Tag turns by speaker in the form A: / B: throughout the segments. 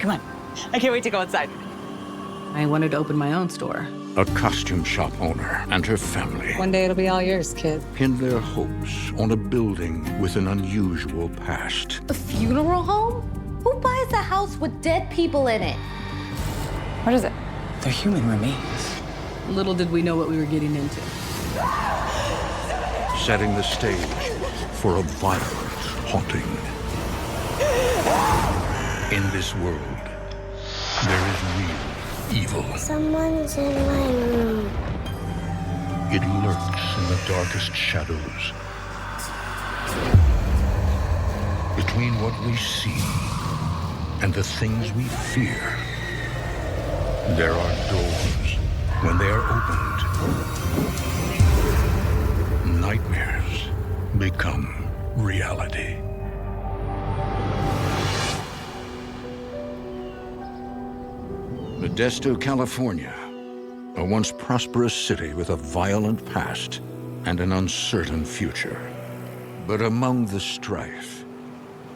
A: Come on. I can't wait to go outside.
B: I wanted to open my own store.
C: A costume shop owner and her family
B: One day it'll be all yours, kid.
C: pin their hopes on a building with an unusual past.
D: A funeral home? Who buys a house with dead people in it?
A: What is it? They're human remains.
B: Little did we know what we were getting into.
C: Setting the stage for a violent haunting. In this world, there is real evil.
E: Someone's in my room.
C: It lurks in the darkest shadows. Between what we see and the things we fear, there are doors. When they are opened, nightmares become reality. Modesto, California, a once prosperous city with a violent past and an uncertain future. But among the strife,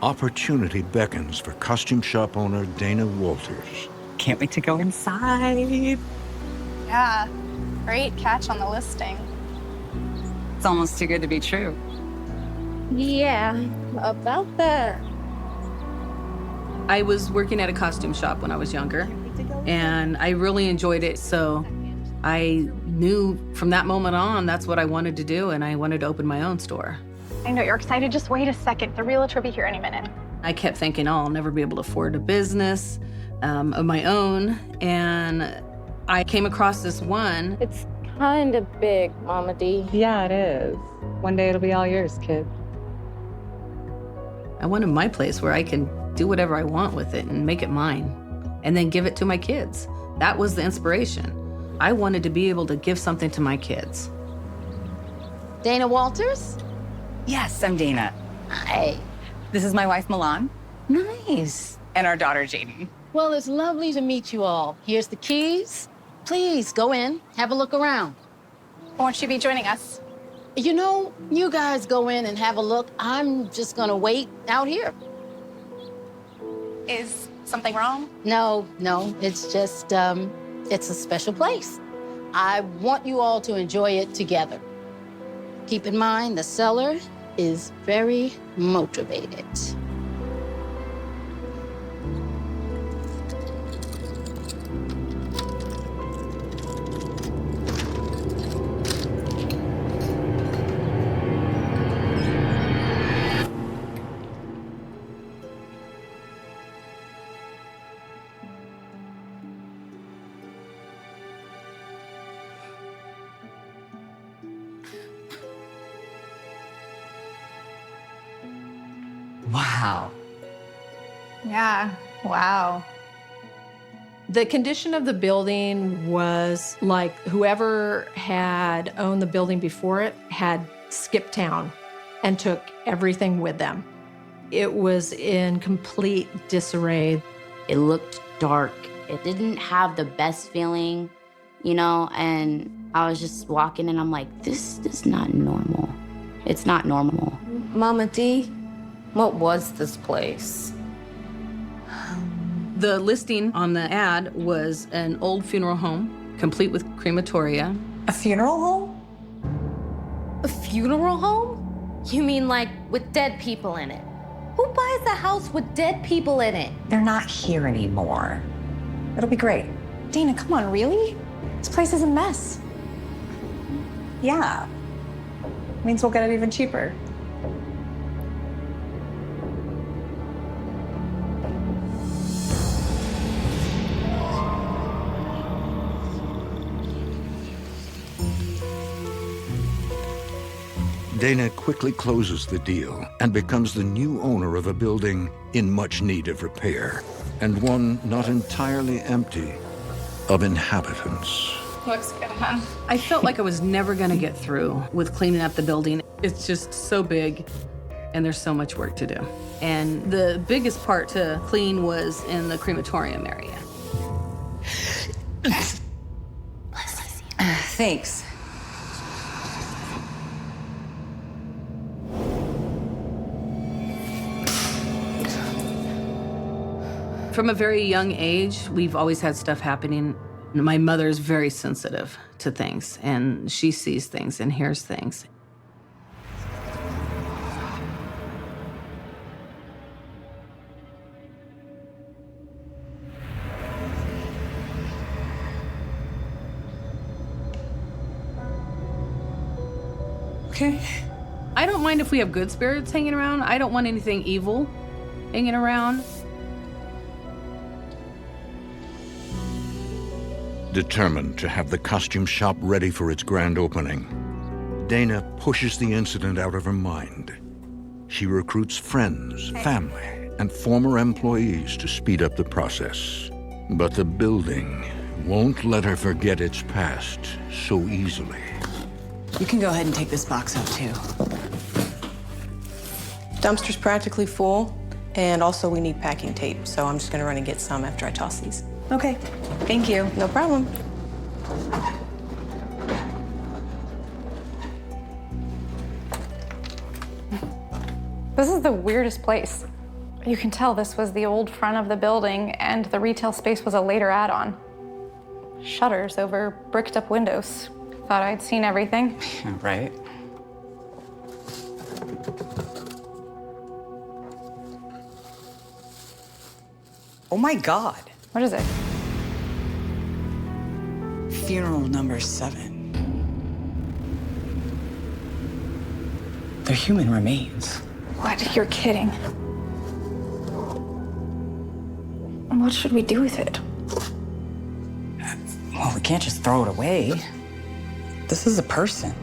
C: opportunity beckons for costume shop owner Dana Walters.
A: Can't wait to go inside.
F: Yeah, great catch on the listing.
A: It's almost too good to be true.
D: Yeah, about that.
B: I was working at a costume shop when I was younger, and I really enjoyed it. So I knew from that moment on, that's what I wanted to do, and I wanted to open my own store.
F: I know you're excited. Just wait a second. The realtor will be here any minute.
B: I kept thinking, oh, I'll never be able to afford a business of my own. And I came across this one.
D: It's kind of big, Mama D.
B: Yeah, it is. One day it'll be all yours, kid. I wanted my place where I can do whatever I want with it and make it mine, and then give it to my kids. That was the inspiration. I wanted to be able to give something to my kids.
D: Dana Walters?
A: Yes, I'm Dana.
D: Hi.
A: This is my wife, Milan,
D: Nice.
A: and our daughter, Jaden.
D: Well, it's lovely to meet you all. Here's the keys. Please go in, have a look around.
F: Won't she be joining us?
D: You know, you guys go in and have a look. I'm just gonna wait out here.
F: Is something wrong?
D: No, it's just, it's a special place. I want you all to enjoy it together. Keep in mind, the seller is very motivated.
A: Wow.
F: Yeah, wow.
G: The condition of the building was like whoever had owned the building before it had skipped town and took everything with them. It was in complete disarray.
H: It looked dark. It didn't have the best feeling, you know, and I was just walking and I'm like, this is not normal. It's not normal.
D: Mama D, what was this place?
B: The listing on the ad was an old funeral home, complete with crematoria.
A: A funeral home?
D: A funeral home? You mean like with dead people in it? Who buys a house with dead people in it?
A: They're not here anymore. It'll be great. Dana, come on, really? This place is a mess. Yeah. Means we'll get it even cheaper.
C: Dana quickly closes the deal and becomes the new owner of a building in much need of repair, and one not entirely empty of inhabitants.
F: Looks good, huh?
B: I felt like I was never gonna get through with cleaning up the building. It's just so big, and there's so much work to do. And the biggest part to clean was in the crematorium area.
A: Thanks.
B: From a very young age, we've always had stuff happening. My mother's very sensitive to things, and she sees things and hears things.
A: Okay.
B: I don't mind if we have good spirits hanging around. I don't want anything evil hanging around.
C: Determined to have the costume shop ready for its grand opening, Dana pushes the incident out of her mind. She recruits friends, family, and former employees to speed up the process. But the building won't let her forget its past so easily.
I: You can go ahead and take this box out, too. Dumpster's practically full, and also we need packing tape, so I'm just gonna run and get some after I toss these.
A: Okay. Thank you.
I: No problem.
F: This is the weirdest place. You can tell this was the old front of the building and the retail space was a later add-on. Shutters over bricked up windows. Thought I'd seen everything.
J: Right? Oh my God.
F: What is it?
J: Funeral number 7. They're human remains.
F: What? You're kidding. What should we do with it?
J: Well, we can't just throw it away. This is a person.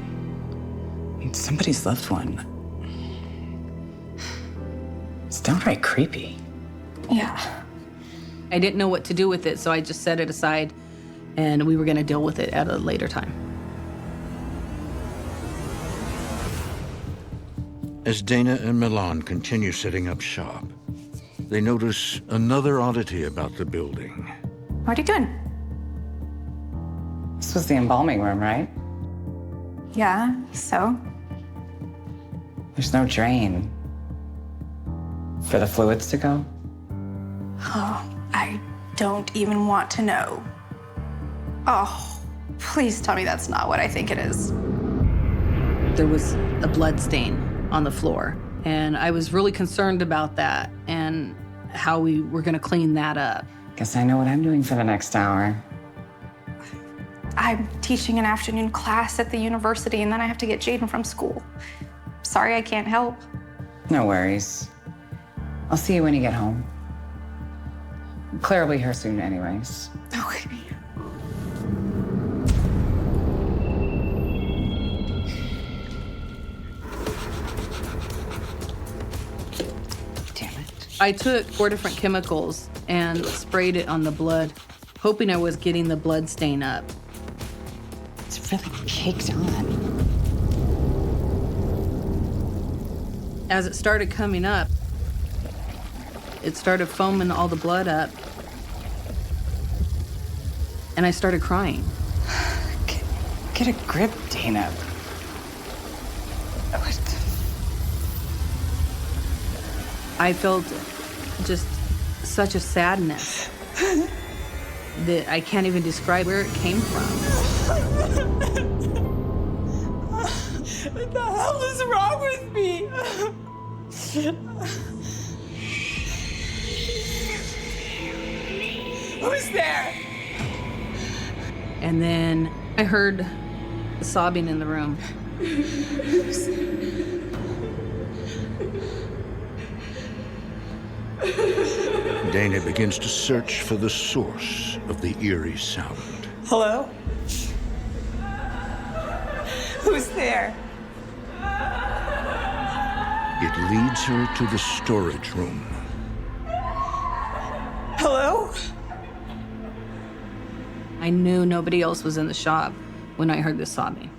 J: It's somebody's loved one. It's downright creepy.
F: Yeah.
B: I didn't know what to do with it, so I just set it aside, and we were going to deal with it at a later time.
C: As Dana and Milan continue setting up shop, they notice another oddity about the building.
F: What are you doing?
J: This was the embalming room, right?
F: Yeah, so?
J: There's no drain for the fluids to go.
F: Oh, I don't even want to know. Oh, please tell me that's not what I think it is.
B: There was a blood stain on the floor, and I was really concerned about that and how we were going to clean that up.
J: Guess I know what I'm doing for the next hour.
F: I'm teaching an afternoon class at the university, and then I have to get Jaden from school. Sorry, I can't help.
J: No worries. I'll see you when you get home. Claire will be here soon anyways.
F: Okay.
J: Damn it.
B: I took 4 different chemicals and sprayed it on the blood, hoping I was getting the blood stain up.
J: It's really caked on.
B: As it started coming up, it started foaming all the blood up, and I started crying.
J: Get a grip, Dana.
B: I felt just such a sadness that I can't even describe where it came from.
I: What the hell is wrong with me? Who's there?
B: And then I heard sobbing in the room.
C: Dana begins to search for the source of the eerie sound.
I: Hello? Who's there?
C: It leads her to the storage room.
I: Hello?
B: I knew nobody else was in the shop when I heard the sobbing.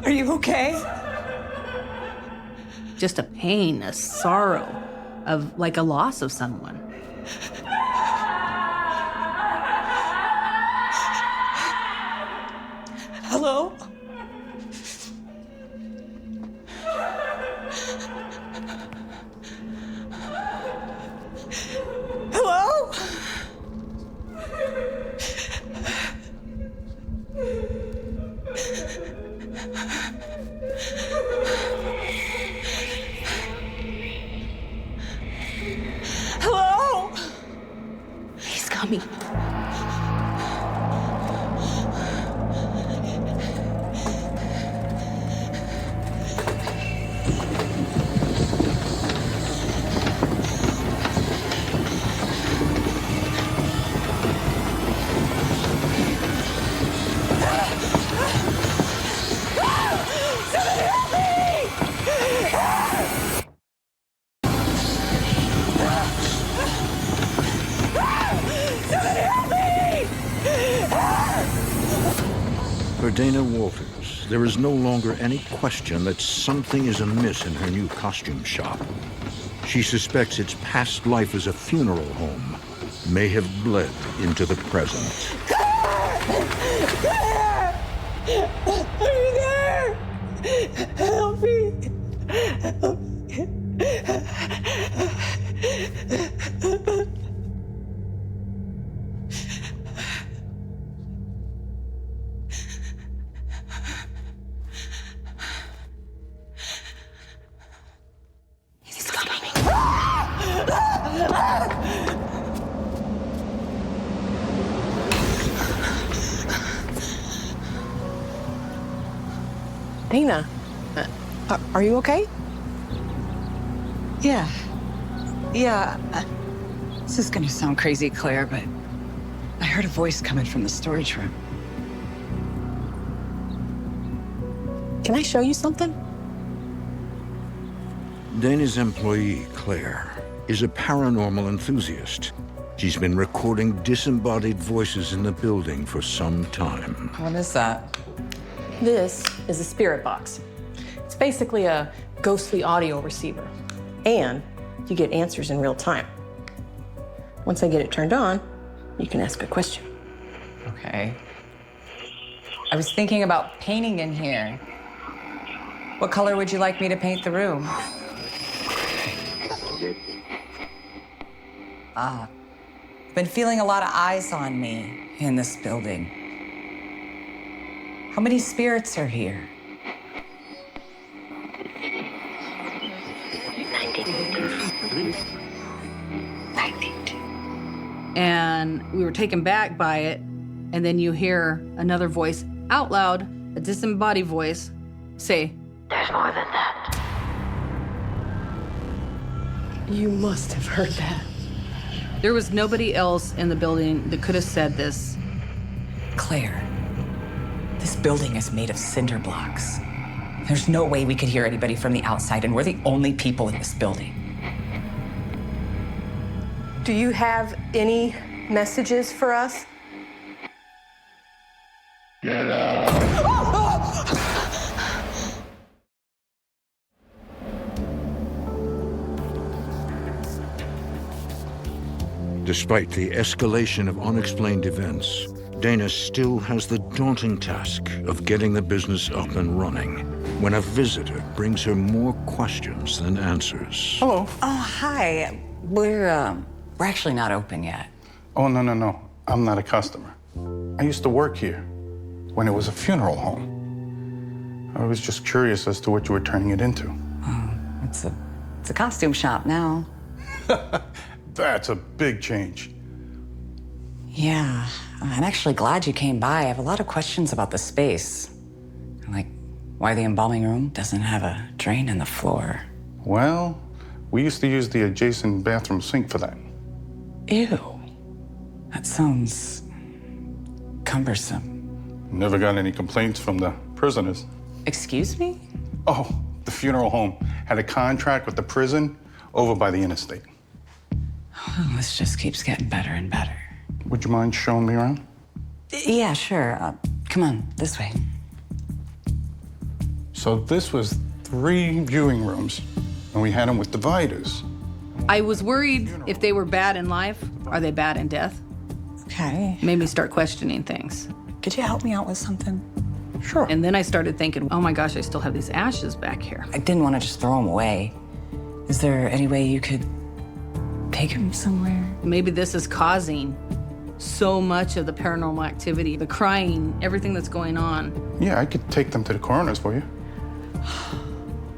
I: Are you okay?
B: Just a pain, a sorrow of like a loss of someone.
I: Hello?
C: For Dana Walters, there is no longer any question that something is amiss in her new costume shop. She suspects its past life as a funeral home may have bled into the present.
K: Claire! Are you there? Help me! Help me.
A: He's coming.
I: Dana, are you okay?
J: Yeah. Yeah. This is gonna sound crazy, Claire, but I heard a voice coming from the storage room.
I: Can I show you something?
C: Dana's employee, Claire, is a paranormal enthusiast. She's been recording disembodied voices in the building for some time.
J: What is that?
I: This is a spirit box. It's basically a ghostly audio receiver. And you get answers in real time. Once I get it turned on, you can ask a question.
J: Okay. I was thinking about painting in here. What color would you like me to paint the room? Been feeling a lot of eyes on me in this building. How many spirits are here?
A: 92.
B: And we were taken back by it. And then you hear another voice out loud, a disembodied voice, say,
E: There's more than that.
I: You must have heard that.
B: there was nobody else in the building that could have said this.
J: Claire, this building is made of cinder blocks. There's no way we could hear anybody from the outside, and we're the only people in this building.
I: Do you have any messages for us?
C: Get out! Despite the escalation of unexplained events, Dana still has the daunting task of getting the business up and running when a visitor brings her more questions than answers.
L: Hello.
J: Oh, hi. We're actually not open yet.
L: Oh, no. I'm not a customer. I used to work here when it was a funeral home. I was just curious as to what you were turning it into.
J: It's a costume shop now.
L: That's a big change.
J: Yeah, I'm actually glad you came by. I have a lot of questions about the space. Like, why the embalming room doesn't have a drain in the floor.
L: Well, we used to use the adjacent bathroom sink for that.
J: Ew. That sounds cumbersome.
L: Never got any complaints from the prisoners.
J: Excuse me?
L: Oh, the funeral home had a contract with the prison over by the interstate.
J: Oh, this just keeps getting better and better.
L: Would you mind showing me around?
J: Yeah, sure. Come on, this way.
L: So this was 3 viewing rooms, and we had them with dividers.
B: I was worried if they were bad in life, are they bad in death?
J: Okay.
B: Made me start questioning things.
J: Could you help me out with something?
L: Sure.
B: And then I started thinking, oh my gosh, I still have these ashes back here.
J: I didn't want to just throw them away. Is there any way you could take them somewhere?
B: Maybe this is causing so much of the paranormal activity, the crying, everything that's going on.
L: Yeah, I could take them to the coroner's for you.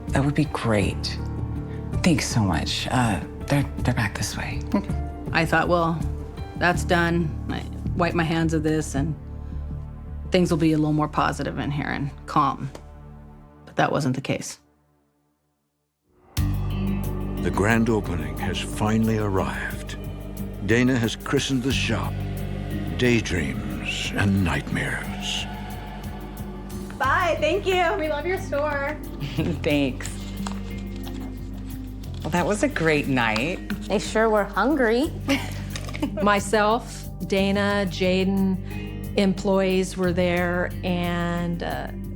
J: That would be great. Thanks so much. They're back this way.
L: Okay.
B: I thought, well, that's done. I wipe my hands of this and things will be a little more positive in here and calm. But that wasn't the case.
C: The grand opening has finally arrived. Dana has christened the shop Daydreams and Nightmares.
F: Bye, thank you. We love your store.
J: Thanks. Well, that was a great night.
D: They sure were hungry.
G: Myself, Dana, Jaden, employees were there, and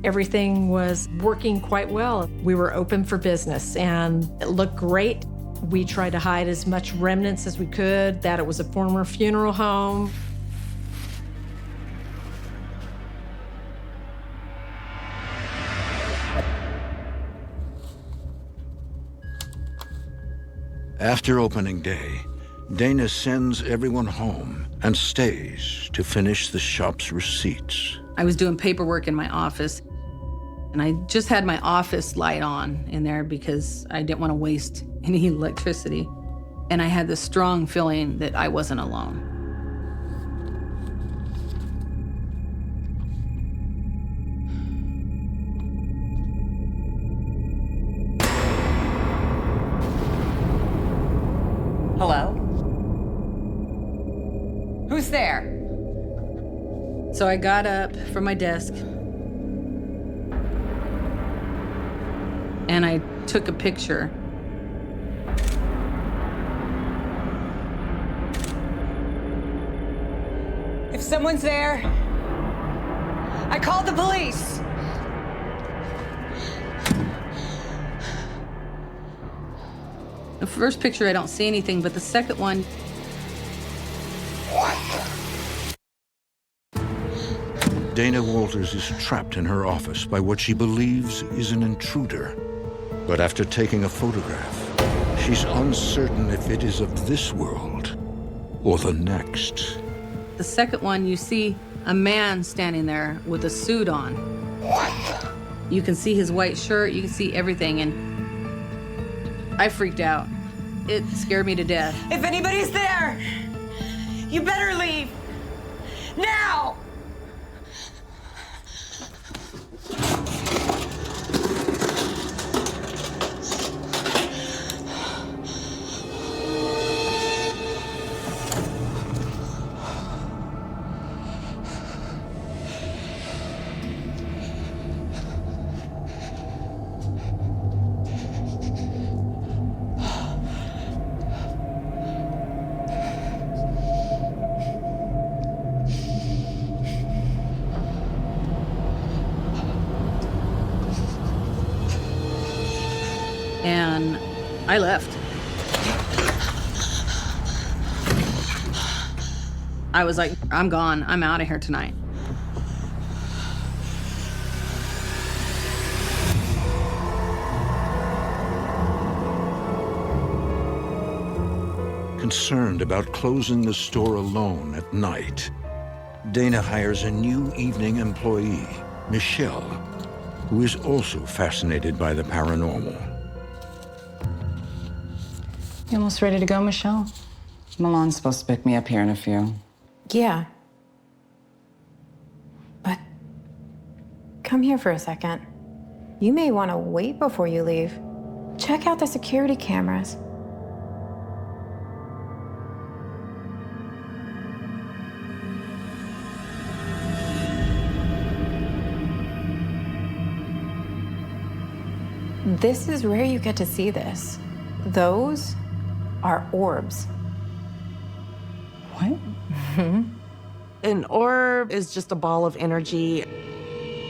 G: everything was working quite well. We were open for business, and it looked great. We tried to hide as much remnants as we could, that it was a former funeral home.
C: After opening day, Dana sends everyone home and stays to finish the shop's receipts.
B: I was doing paperwork in my office, and I just had my office light on in there because I didn't want to waste any electricity. And I had this strong feeling that I wasn't alone.
J: Hello? Who's there?
B: So I got up from my desk and I took a picture.
J: If someone's there, I called the police.
B: The first picture, I don't see anything, but the second one,
C: Dana Walters is trapped in her office by what she believes is an intruder. But after taking a photograph, she's uncertain if it is of this world or the next.
B: the second one, you see a man standing there with a suit on. You can see his white shirt, you can see everything, and I freaked out. It scared me to death.
J: If anybody's there, you better leave. Now!
B: And I left. I was like, I'm gone. I'm out of here tonight.
C: Concerned about closing the store alone at night, Dana hires a new evening employee, Michelle, who is also fascinated by the paranormal.
J: You almost ready to go, Michelle? Milan's supposed to pick me up here in a few.
F: Yeah. But come here for a second. You may want to wait before you leave. Check out the security cameras. This is where you get to see this. Those are orbs.
J: What?
M: An orb is just a ball of energy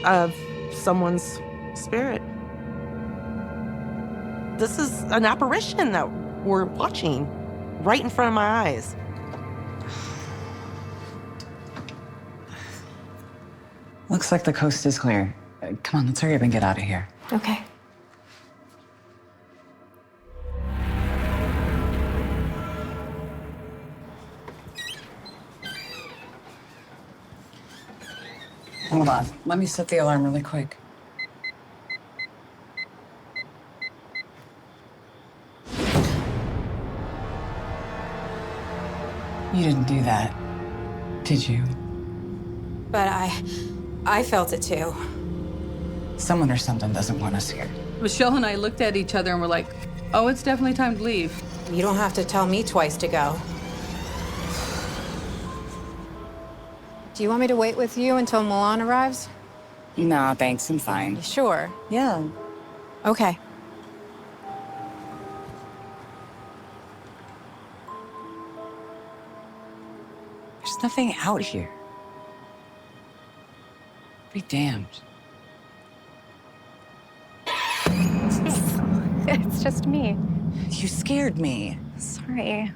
M: of someone's spirit. This is an apparition that we're watching right in front of my eyes.
J: Looks like the coast is clear. Come on, let's hurry up and get out of here.
F: Okay.
J: Hold on. Let me set the alarm really quick. You didn't do that, did you?
F: But I felt it too.
J: Someone or something doesn't want us here.
B: Michelle and I looked at each other and were like, oh, it's definitely time to leave.
F: You don't have to tell me twice to go. Do you want me to wait with you until Milan arrives?
J: No, thanks, I'm fine.
F: You sure?
J: Yeah.
F: Okay.
J: There's nothing out here. Be damned.
F: It's just me.
J: You scared me.
F: Sorry.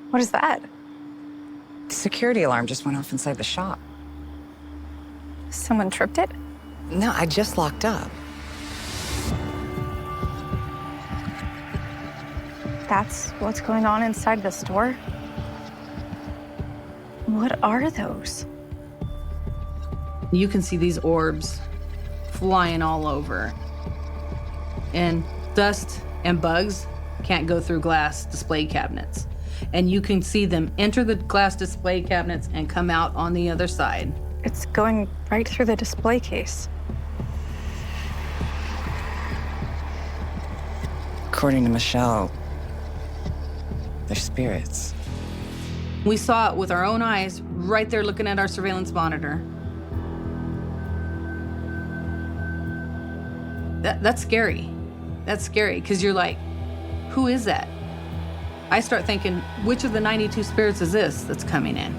F: What is that?
J: The security alarm just went off inside the shop.
F: Someone tripped it?
J: No, I just locked up.
F: That's what's going on inside the store? What are those?
B: You can see these orbs flying all over. And dust and bugs can't go through glass display cabinets. And you can see them enter the glass display cabinets and come out on the other side.
F: It's going right through the display case.
J: According to Michelle, they're spirits.
B: We saw it with our own eyes right there looking at our surveillance monitor. That's scary. That's scary because you're like, who is that? I start thinking, which of the 92 spirits is this that's coming in?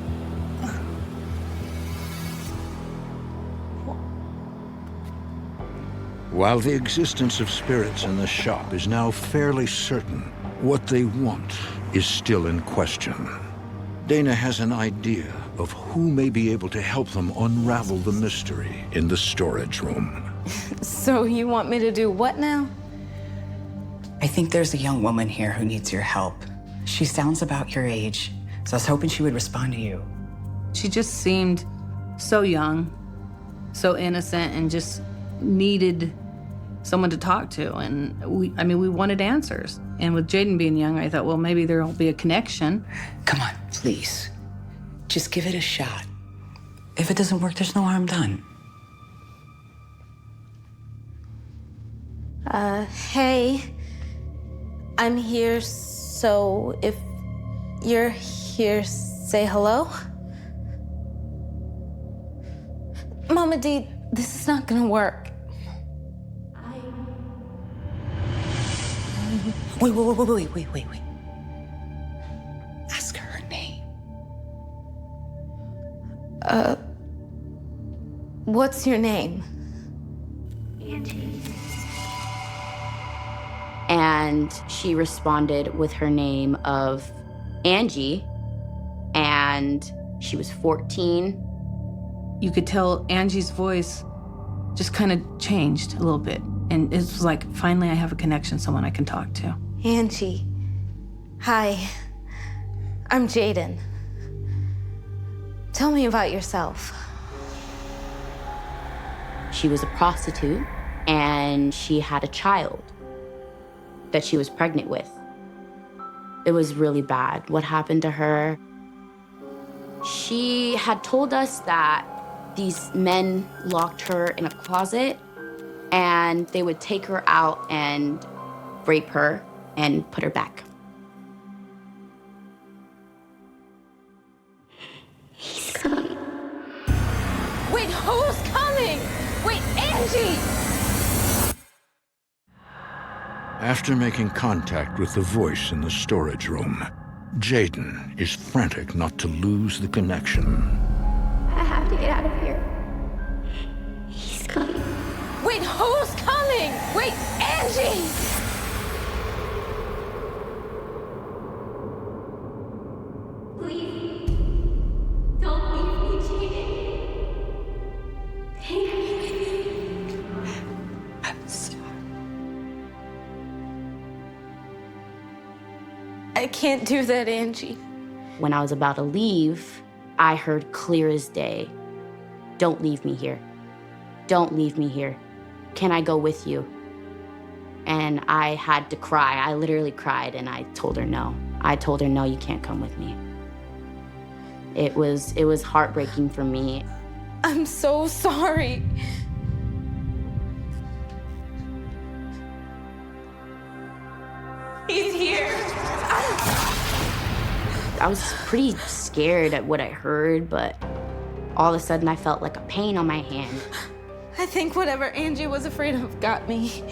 C: While the existence of spirits in the shop is now fairly certain, what they want is still in question. Dana has an idea of who may be able to help them unravel the mystery in the storage room.
K: So you want me to do what now?
J: I think there's a young woman here who needs your help. She sounds about your age, so I was hoping she would respond to you.
B: She just seemed so young, so innocent, and just needed someone to talk to. And we wanted answers. And with Jaden being young, I thought, well, maybe there'll be a connection.
J: Come on, please. Just give it a shot. If it doesn't work, there's no harm done.
K: Hey, I'm here, so if you're here, say hello. Mama D, this is not gonna work.
J: Wait. Ask her name.
K: What's your name?
H: And she responded with her name of Angie, and she was 14.
B: You could tell Angie's voice just kind of changed a little bit. And it was like, finally I have a connection, someone I can talk to.
K: Angie. Hi, I'm Jaden. Tell me about yourself.
H: She was a prostitute, and she had a child that she was pregnant with. It was really bad what happened to her. She had told us that these men locked her in a closet and they would take her out and rape her and put her back.
K: He's coming. Wait, who's coming? Wait, Angie!
C: After making contact with the voice in the storage room, Jaden is frantic not to lose the connection.
K: I have to get out of here. He's coming. Wait, who's coming? Wait, Angie! Please, don't leave me, Jaden. Take me with you.
J: I'm sorry.
K: I can't do that, Angie.
H: When I was about to leave, I heard clear as day, "Don't leave me here. Don't leave me here. Can I go with you?" And I had to cry. I literally cried, and I told her no. I told her, no, you can't come with me. It was heartbreaking for me.
K: I'm so sorry. He's here.
H: I was pretty scared at what I heard, but all of a sudden I felt like a pain on my hand.
K: I think whatever Angie was afraid of got me.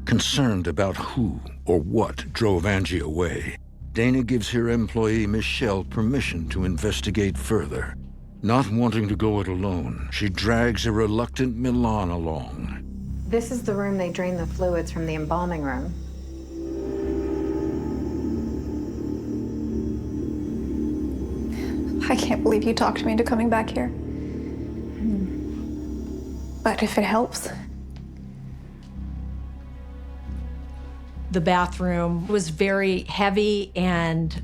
C: Concerned about who or what drove Angie away, Dana gives her employee Michelle permission to investigate further. Not wanting to go it alone, she drags a reluctant Milan along.
N: This is the room they drain the fluids from the embalming room.
F: I can't believe you talked me into coming back here. But if it helps.
G: The bathroom was very heavy and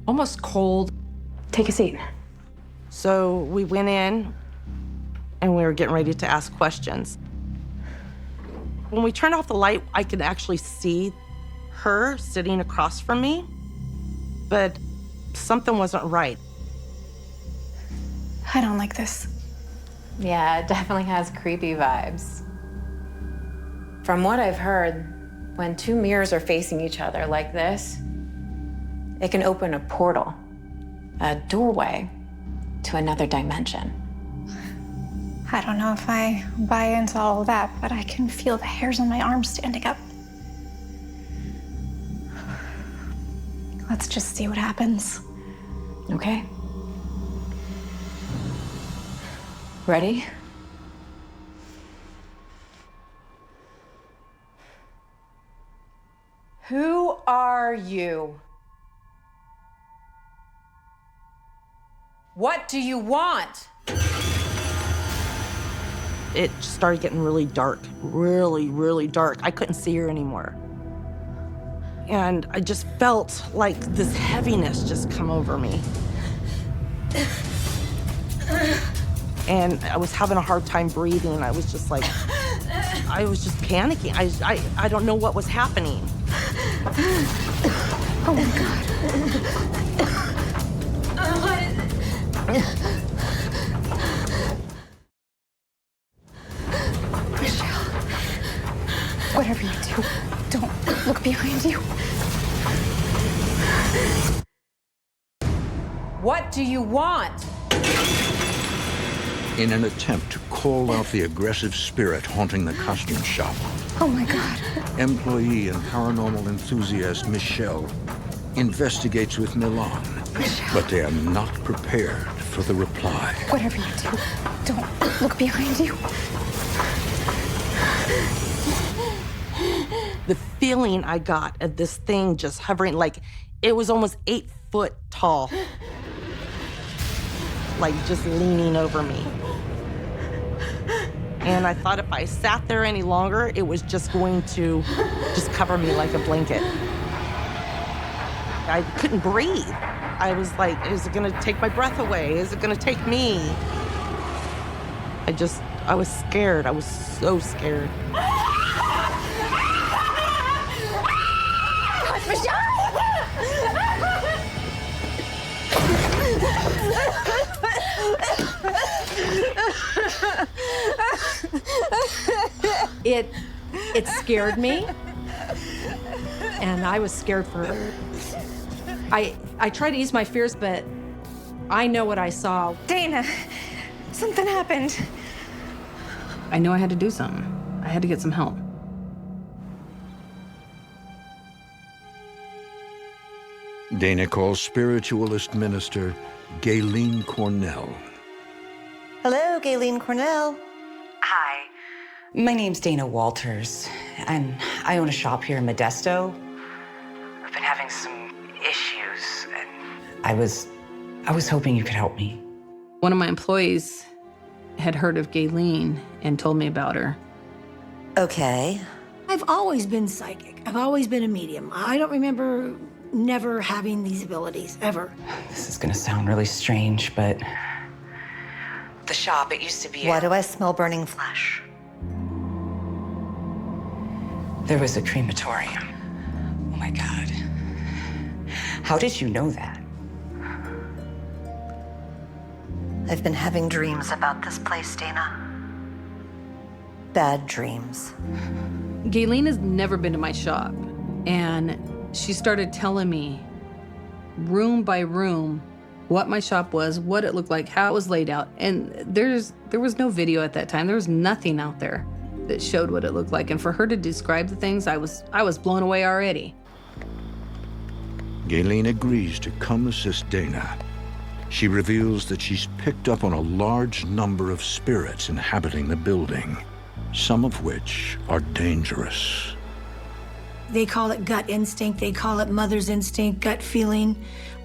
G: almost cold.
N: Take a seat.
M: So we went in and we were getting ready to ask questions. When we turned off the light, I could actually see her sitting across from me, but something wasn't right.
F: I don't like this.
N: Yeah, it definitely has creepy vibes. From what I've heard, when two mirrors are facing each other like this, it can open a portal, a doorway to another dimension.
F: I don't know if I buy into all of that, but I can feel the hairs on my arms standing up. Let's just see what happens.
N: Okay. Ready? Who are you? What do you want?
M: It started getting really dark, really, really dark. I couldn't see her anymore. And I just felt like this heaviness just come over me. And I was having a hard time breathing. I was just like, I was just panicking. I don't know what was happening.
F: Oh my God. Michelle, whatever you do, don't look behind you.
N: What do you want?
C: In an attempt to call out the aggressive spirit haunting the costume shop,
F: Oh my God.
C: employee and paranormal enthusiast Michelle investigates with Milan, but they are not prepared for the reply.
F: Whatever you do, don't look behind you.
M: The feeling I got of this thing just hovering, like it was almost 8 foot tall, like just leaning over me. And I thought if I sat there any longer, it was just going to just cover me like a blanket. I couldn't breathe. I was like, is it gonna take my breath away? Is it gonna take me? I was scared. I was so scared.
G: It scared me, and I was scared for her. I tried to ease my fears, but I know what I saw.
F: Dana, something happened.
B: I knew I had to do something. I had to get some help.
C: Dana calls spiritualist minister Gayleen Cornell.
O: Hello, Gayleen Cornell.
J: Hi, my name's Dana Walters, and I own a shop here in Modesto. I've been having some issues, and I was hoping you could help me.
B: One of my employees had heard of Gayleen and told me about her.
O: Okay.
P: I've always been psychic. I've always been a medium. I don't remember never having these abilities, ever.
J: This is gonna sound really strange, but the shop, it used to be
O: Why do I smell burning flesh?
J: There was a crematorium. Oh my God. How did you know that?
O: I've been having dreams about this place, Dana. Bad dreams.
B: Gayleen has never been to my shop, and she started telling me room by room what my shop was, what it looked like, how it was laid out. And there was no video at that time. There was nothing out there. that showed what it looked like. And for her to describe the things, I was blown away already.
C: Gayleen agrees to come assist Dana. She reveals that she's picked up on a large number of spirits inhabiting the building, some of which are dangerous.
P: They call it gut instinct. They call it mother's instinct, gut feeling.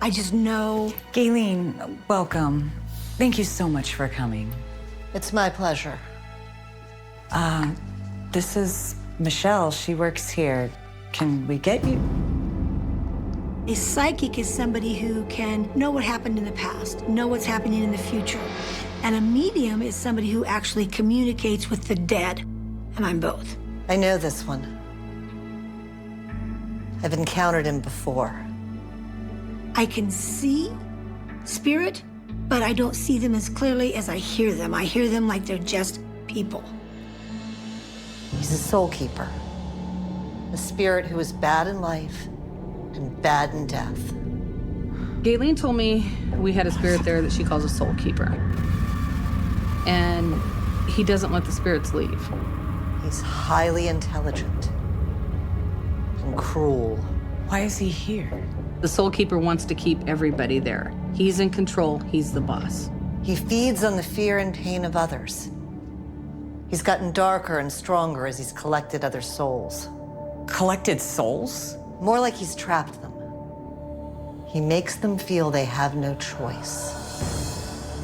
P: I just know.
J: Gayleen, welcome. Thank you so much for coming.
O: It's my pleasure.
J: This is Michelle. She works here. Can we get you?
P: A psychic is somebody who can know what happened in the past, know what's happening in the future. And a medium is somebody who actually communicates with the dead. And I'm both.
O: I know this one. I've encountered him before.
P: I can see spirit, but I don't see them as clearly as I hear them. I hear them like they're just people.
O: He's a soul keeper. A spirit who is bad in life and bad in death.
B: Gayleen told me we had a spirit there that she calls a soul keeper. And he doesn't let the spirits leave.
O: He's highly intelligent and cruel.
J: Why is he here?
B: The soul keeper wants to keep everybody there. He's in control, he's the boss.
O: He feeds on the fear and pain of others. He's gotten darker and stronger as he's collected other souls.
J: Collected souls?
O: More like he's trapped them. He makes them feel they have no choice.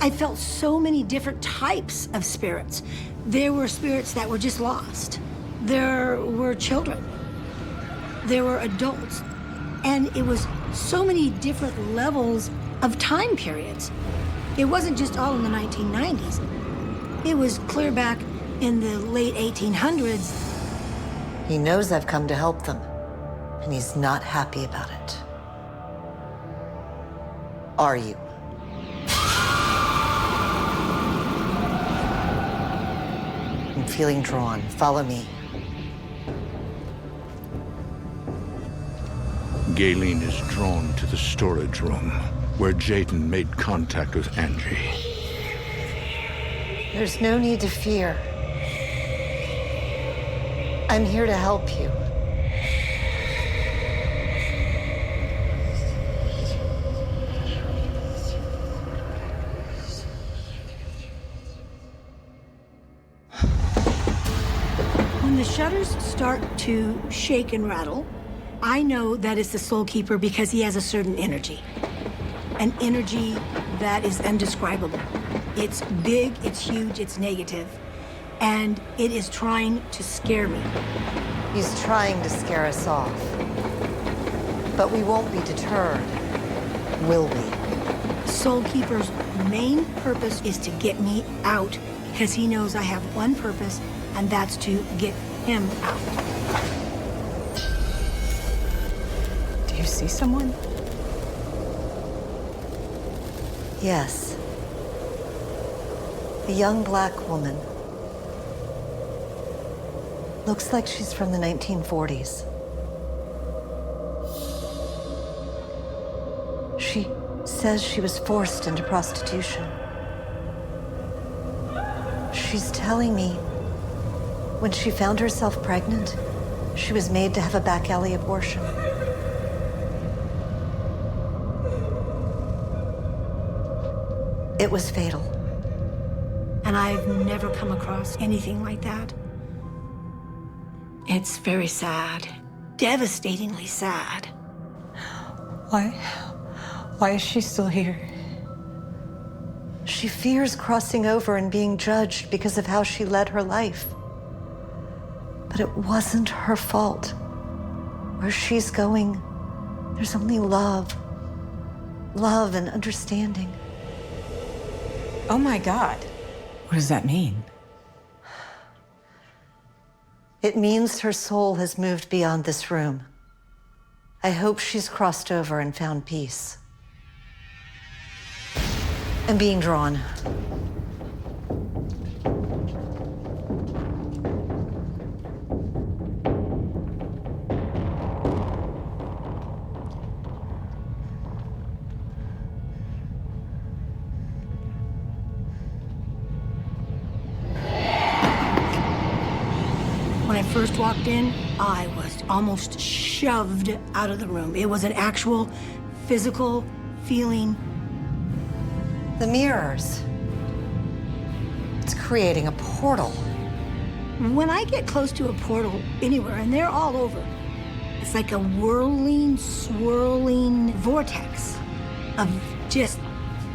P: I felt so many different types of spirits. There were spirits that were just lost. There were children. There were adults. And it was so many different levels of time periods. It wasn't just all in the 1990s. It was clear back in the late 1800s.
O: He knows I've come to help them, and he's not happy about it. Are you? I'm feeling drawn. Follow me.
C: Gayleen is drawn to the storage room, where Jayden made contact with Angie.
O: There's no need to fear. I'm here to help you.
P: When the shutters start to shake and rattle, I know that it's the soul keeper because he has a certain energy. An energy that is indescribable. It's big, it's huge, it's negative, and it is trying to scare me.
O: He's trying to scare us off. But we won't be deterred, will we?
P: Soul Keeper's main purpose is to get me out because he knows I have one purpose, and that's to get him out.
J: Do you see someone?
O: Yes. A young black woman. Looks like she's from the 1940s. She says she was forced into prostitution. She's telling me when she found herself pregnant, she was made to have a back alley abortion. It was fatal.
P: And I've never come across anything like that. It's very sad, devastatingly sad.
J: Why is she still here?
O: She fears crossing over and being judged because of how she led her life. But it wasn't her fault. Where she's going, there's only love. Love and understanding.
J: Oh my God. What does that mean?
O: It means her soul has moved beyond this room. I hope she's crossed over and found peace. I'm being drawn.
P: first walked in, I was almost shoved out of the room. It was an actual physical feeling.
O: The mirrors. It's creating a portal.
P: When I get close to a portal anywhere, and they're all over, it's like a whirling, swirling vortex of just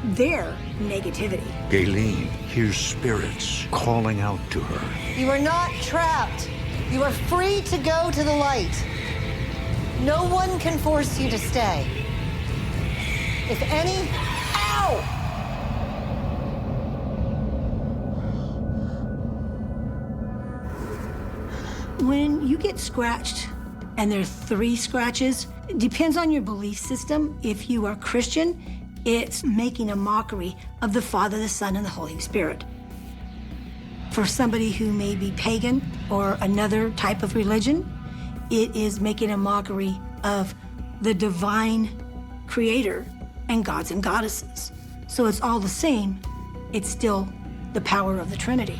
P: their negativity.
C: Galen hears spirits calling out to her.
O: You are not trapped. You are free to go to the light. No one can force you to stay. If any, ow!
P: When you get scratched, and there are 3 scratches, it depends on your belief system. If you are Christian, it's making a mockery of the Father, the Son, and the Holy Spirit. For somebody who may be pagan or another type of religion, it is making a mockery of the divine creator and gods and goddesses. So it's all the same. It's still the power of the Trinity.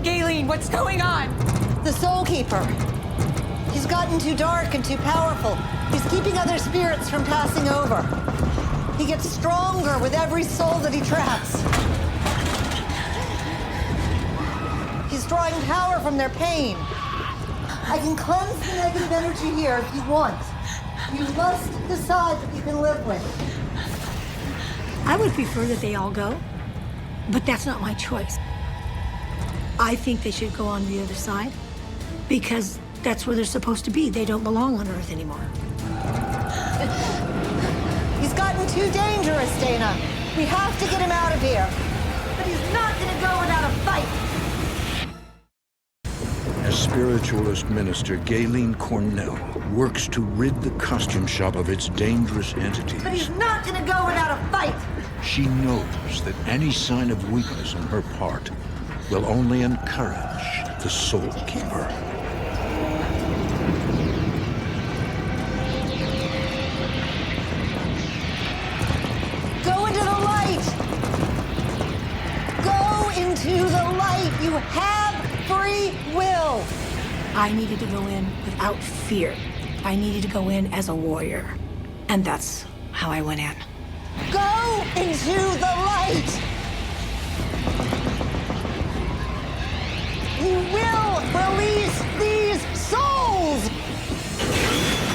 O: Galen, what's going on? The Soul Keeper. He's gotten too dark and too powerful. He's keeping other spirits from passing over. He gets stronger with every soul that he traps. He's drawing power from their pain. I can cleanse the negative energy here if you want. You must decide what you can live with.
P: I would prefer that they all go, but that's not my choice. I think they should go on the other side because that's where they're supposed to be. They don't belong on Earth anymore.
O: He's gotten too dangerous, Dana. We have to get him out of here. But he's not gonna go without a fight.
C: As spiritualist minister, Galen Cornell works to rid the costume shop of its dangerous entities.
O: But he's not gonna go without a fight.
C: She knows that any sign of weakness on her part will only encourage the Soul Keeper.
O: Go into the light! Go into the light! You have free will!
P: I needed to go in without fear. I needed to go in as a warrior. And that's how I went in.
O: Go into the light! You will release these souls!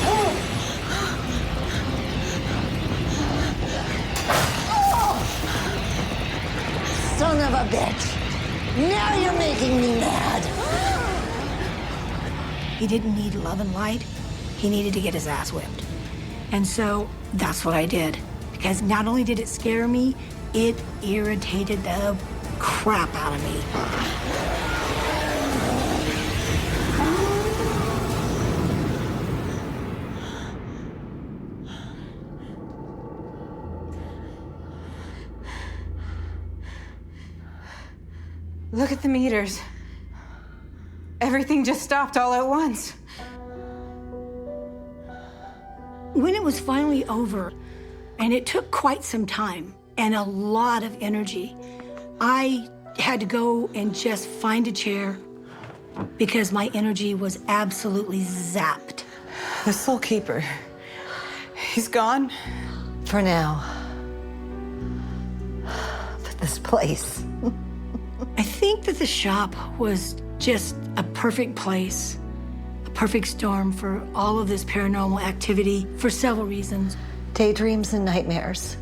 O: Oh. Son of a bitch! Now you're making me mad!
P: He didn't need love and light. He needed to get his ass whipped. And so that's what I did. Because not only did it scare me, it irritated the crap out of me.
A: Look at the meters. Everything just stopped all at once.
P: When it was finally over, and it took quite some time and a lot of energy, I had to go and just find a chair because my energy was absolutely zapped.
A: The Soul Keeper. He's gone?
O: For now. But this place.
P: I think that the shop was just a perfect place, a perfect storm for all of this paranormal activity for several reasons.
O: Daydreams and nightmares.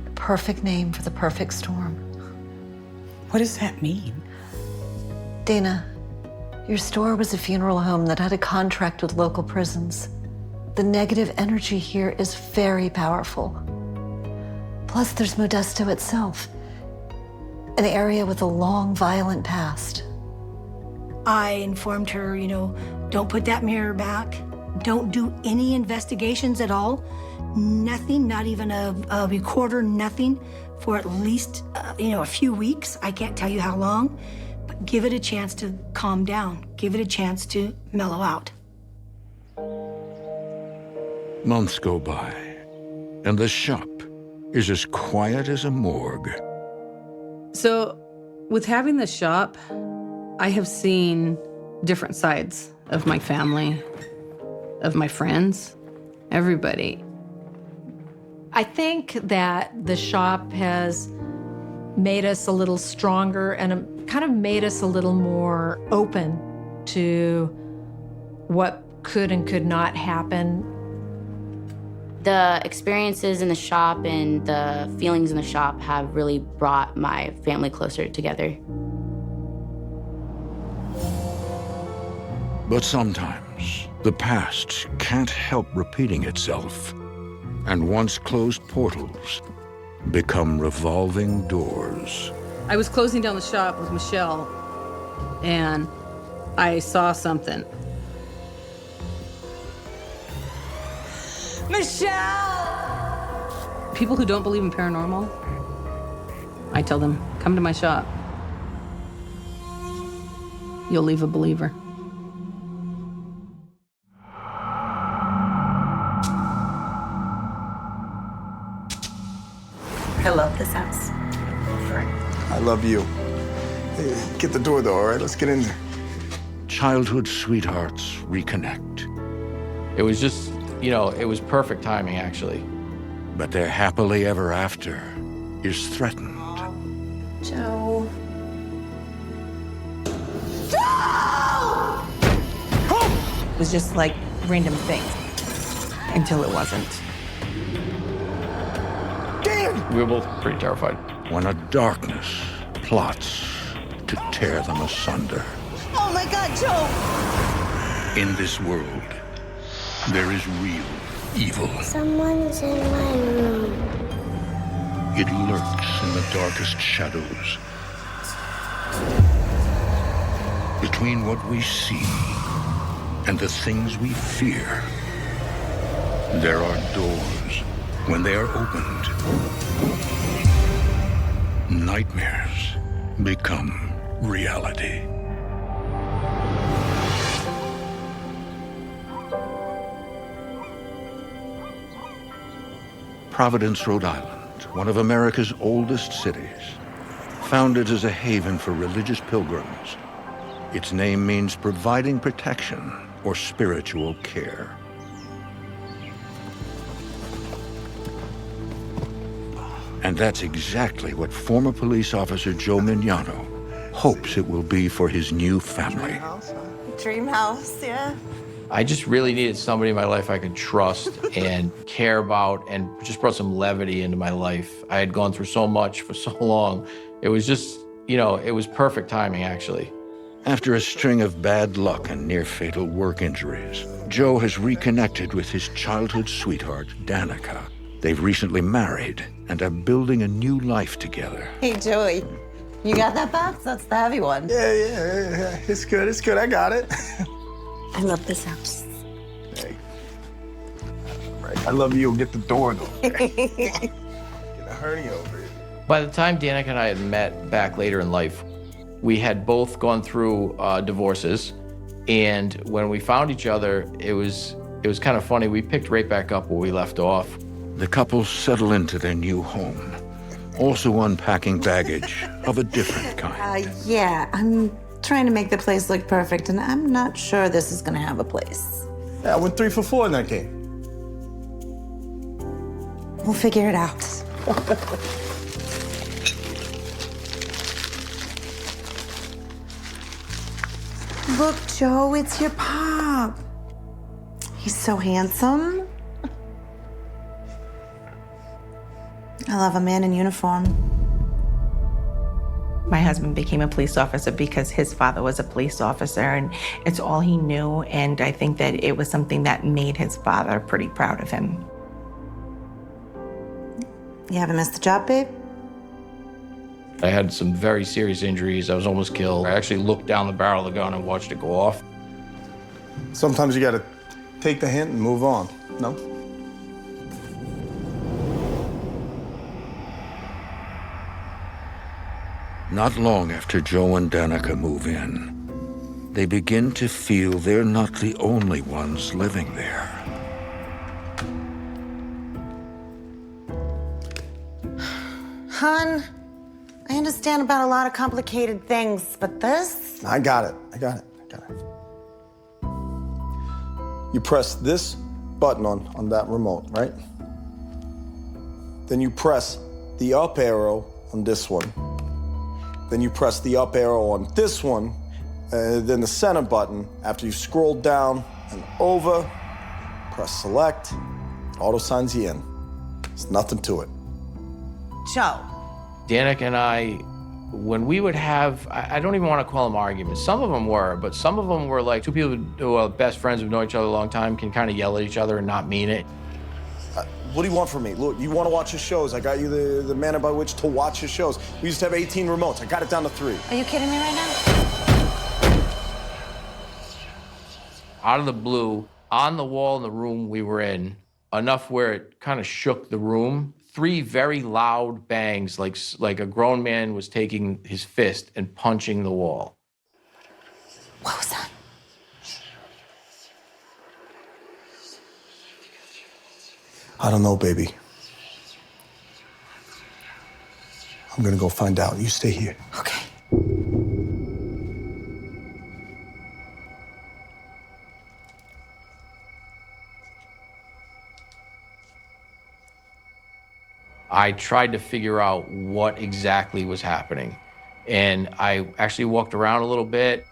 O: The perfect name for the perfect storm.
A: What does that mean?
O: Dana, your store was a funeral home that had a contract with local prisons. The negative energy here is very powerful. Plus, there's Modesto itself, an area with a long, violent past.
P: I informed her, don't put that mirror back. Don't do any investigations at all. Nothing, not even a recorder, nothing, for at least, a few weeks. I can't tell you how long, but give it a chance to calm down. Give it a chance to mellow out.
C: Months go by, and the shop is as quiet as a morgue.
B: So, with having the shop, I have seen different sides of my family, of my friends, everybody.
G: I think that the shop has made us a little stronger and kind of made us a little more open to what could and could not happen.
H: The experiences in the shop and the feelings in the shop have really brought my family closer together.
C: But sometimes the past can't help repeating itself, and once closed portals become revolving doors.
B: I was closing down the shop with Michelle, and I saw something.
A: Michelle!
B: People who don't believe in paranormal, I tell them, come to my shop. You'll leave a believer.
O: I love this house.
Q: I love you. Hey, get the door, though, all right? Let's get in there.
C: Childhood sweethearts reconnect.
R: It was just, it was perfect timing, actually.
C: But their happily ever after is threatened.
N: Joe.
S: It was just like random things until it wasn't.
R: We were both pretty terrified.
C: When a darkness plots to tear them asunder.
O: Oh my God, Joe!
C: In this world, there is real evil.
E: Someone's in my room.
C: It lurks in the darkest shadows. Between what we see and the things we fear, there are doors. When they are opened, nightmares become reality. Providence, Rhode Island, one of America's oldest cities, founded as a haven for religious pilgrims. Its name means providing protection or spiritual care. And that's exactly what former police officer Joe Mignano hopes it will be for his new family.
O: Dream house, yeah.
R: I just really needed somebody in my life I could trust and care about, and just brought some levity into my life. I had gone through so much for so long. It was just, it was perfect timing, actually.
C: After a string of bad luck and near-fatal work injuries, Joe has reconnected with his childhood sweetheart, Danika. They've recently married and are building a new life together.
O: Hey, Joey, you got that box? That's the heavy one.
Q: Yeah. It's good. I got it.
O: I love this house.
Q: Hey. All right. I love you. Get the door, though. Get a hernia over here.
R: By the time Danika and I had met back later in life, we had both gone through divorces. And when we found each other, it was kind of funny. We picked right back up where we left off.
C: The couple settle into their new home, also unpacking baggage of a different kind.
O: Yeah, I'm trying to make the place look perfect, and I'm not sure this is gonna have a place.
Q: Yeah, I went 3 for 4 in that game.
O: We'll figure it out. Look, Joe, it's your pop. He's so handsome. I love a man in uniform.
S: My husband became a police officer because his father was a police officer, and it's all he knew. And I think that it was something that made his father pretty proud of him.
O: You haven't missed the job, babe?
R: I had some very serious injuries. I was almost killed. I actually looked down the barrel of the gun and watched it go off.
Q: Sometimes you gotta take the hint and move on, no?
C: Not long after Joe and Danika move in, they begin to feel they're not the only ones living there.
T: Hun, I understand about a lot of complicated things, but this?
U: I got it. You press this button on that remote, right? Then you press the up arrow on this one. Then you press the up arrow on this one, then the center button. After you scroll down and over, press select, it auto signs you in. There's nothing to it.
T: Joe.
R: Danika and I, when we would have, I don't even want to call them arguments. Some of them were, but some of them were like two people who are best friends who've known each other a long time can kind of yell at each other and not mean it.
U: What do you want from me? Look, you want to watch his shows. I got you the manner by which to watch his shows. We used to have 18 remotes. I got it down to 3.
T: Are you kidding me right now?
R: Out of the blue, on the wall in the room we were in, enough where it kind of shook the room, 3 very loud bangs, like a grown man was taking his fist and punching the wall.
T: What was that?
U: I don't know, baby. I'm gonna go find out. You stay here.
T: Okay.
R: I tried to figure out what exactly was happening. And I actually walked around a little bit.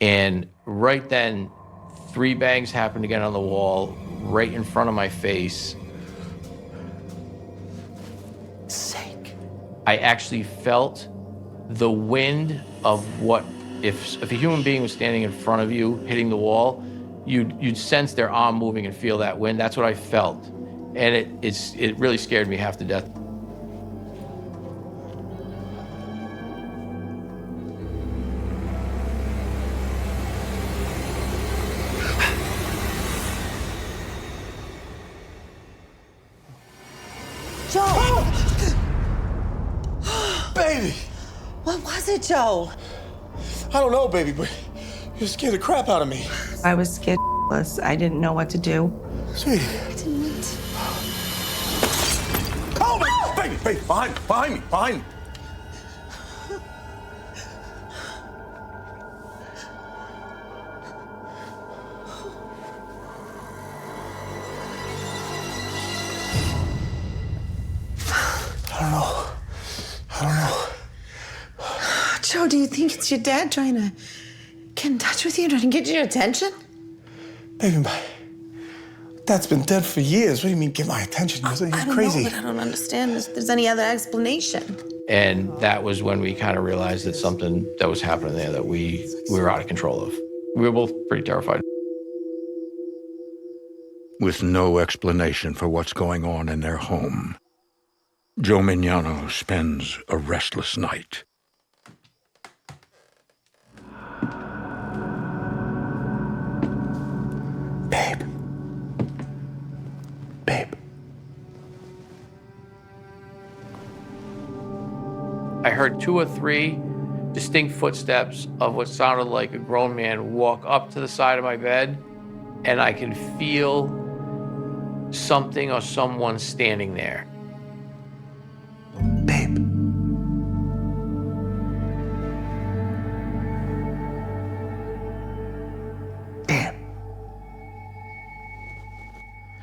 R: And right then, 3 bangs happened again on the wall, right in front of my face.
U: Sake.
R: I actually felt the wind of what, if a human being was standing in front of you, hitting the wall, you'd sense their arm moving and feel that wind. That's what I felt. And it really scared me half to death.
T: Joe!
U: Baby!
T: What was it, Joe?
U: I don't know, baby, but you scared the crap out of me.
S: I was scared shitless. I didn't know what to do.
U: Sweetie.
T: I didn't.
U: Oh, my, baby, behind me. I don't know.
T: Joe, do you think it's your dad trying to get in touch with you, trying to get your attention?
U: Baby, my dad's been dead for years. What do you mean, get my attention? You're crazy.
T: Know, but I don't understand if there's any other explanation.
R: And that was when we kind of realized that something that was happening there that we were out of control of. We were both pretty terrified.
C: With no explanation for what's going on in their home, Joe Mignano spends a restless night.
U: Babe.
R: I heard 2 or 3 distinct footsteps of what sounded like a grown man walk up to the side of my bed, and I can feel something or someone standing there.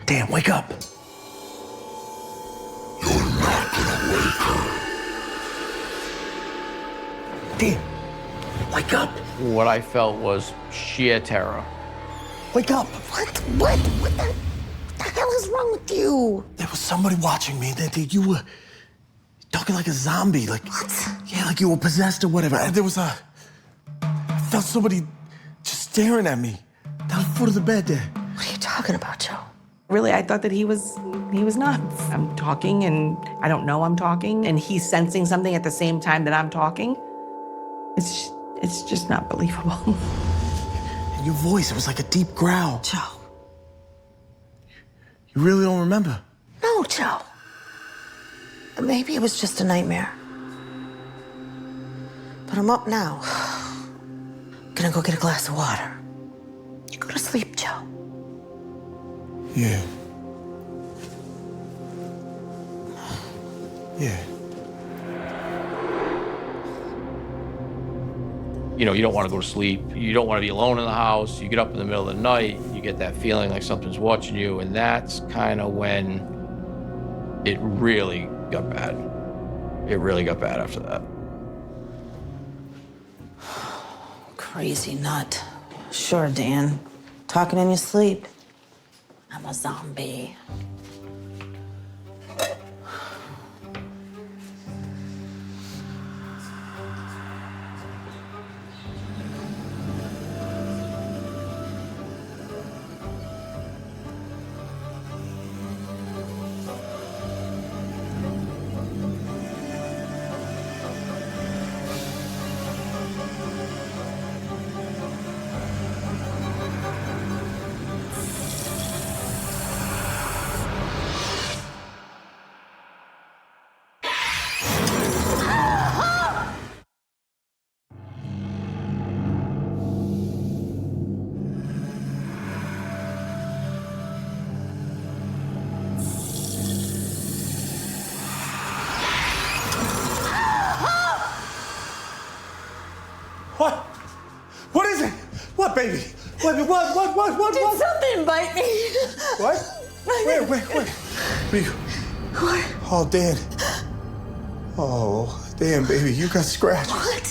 U: Damn, wake up.
C: You're not gonna wake her.
U: Damn, wake up.
R: What I felt was sheer terror.
U: Wake up.
T: What the hell is wrong with you?
U: There was somebody watching me. You were talking like a zombie. Like, what? Yeah, like you were possessed or whatever. And I felt somebody just staring at me down the foot of the bed there.
T: What are you talking about, Joe?
S: Really, I thought that he was nuts. I'm talking and I don't know I'm talking, and he's sensing something at the same time that I'm talking. It's just not believable.
U: And your voice, it was like a deep growl.
T: Joe.
U: You really don't remember?
T: No, Joe. Maybe it was just a nightmare. But I'm up now. Gonna go get a glass of water. You go to sleep, Joe.
Q: Yeah. Yeah.
R: You know, you don't want to go to sleep. You don't want to be alone in the house. You get up in the middle of the night, you get that feeling like something's watching you, and that's kind of when it really got bad. It really got bad after that.
T: Crazy nut. Sure, Dan. Talking in your sleep. I'm a zombie.
U: What? What is it? What, baby? What?
T: Did something bite me?
U: What? Where? What are you?
T: What?
U: Oh, Dan. Oh, Dan, baby, you got scratched.
T: What?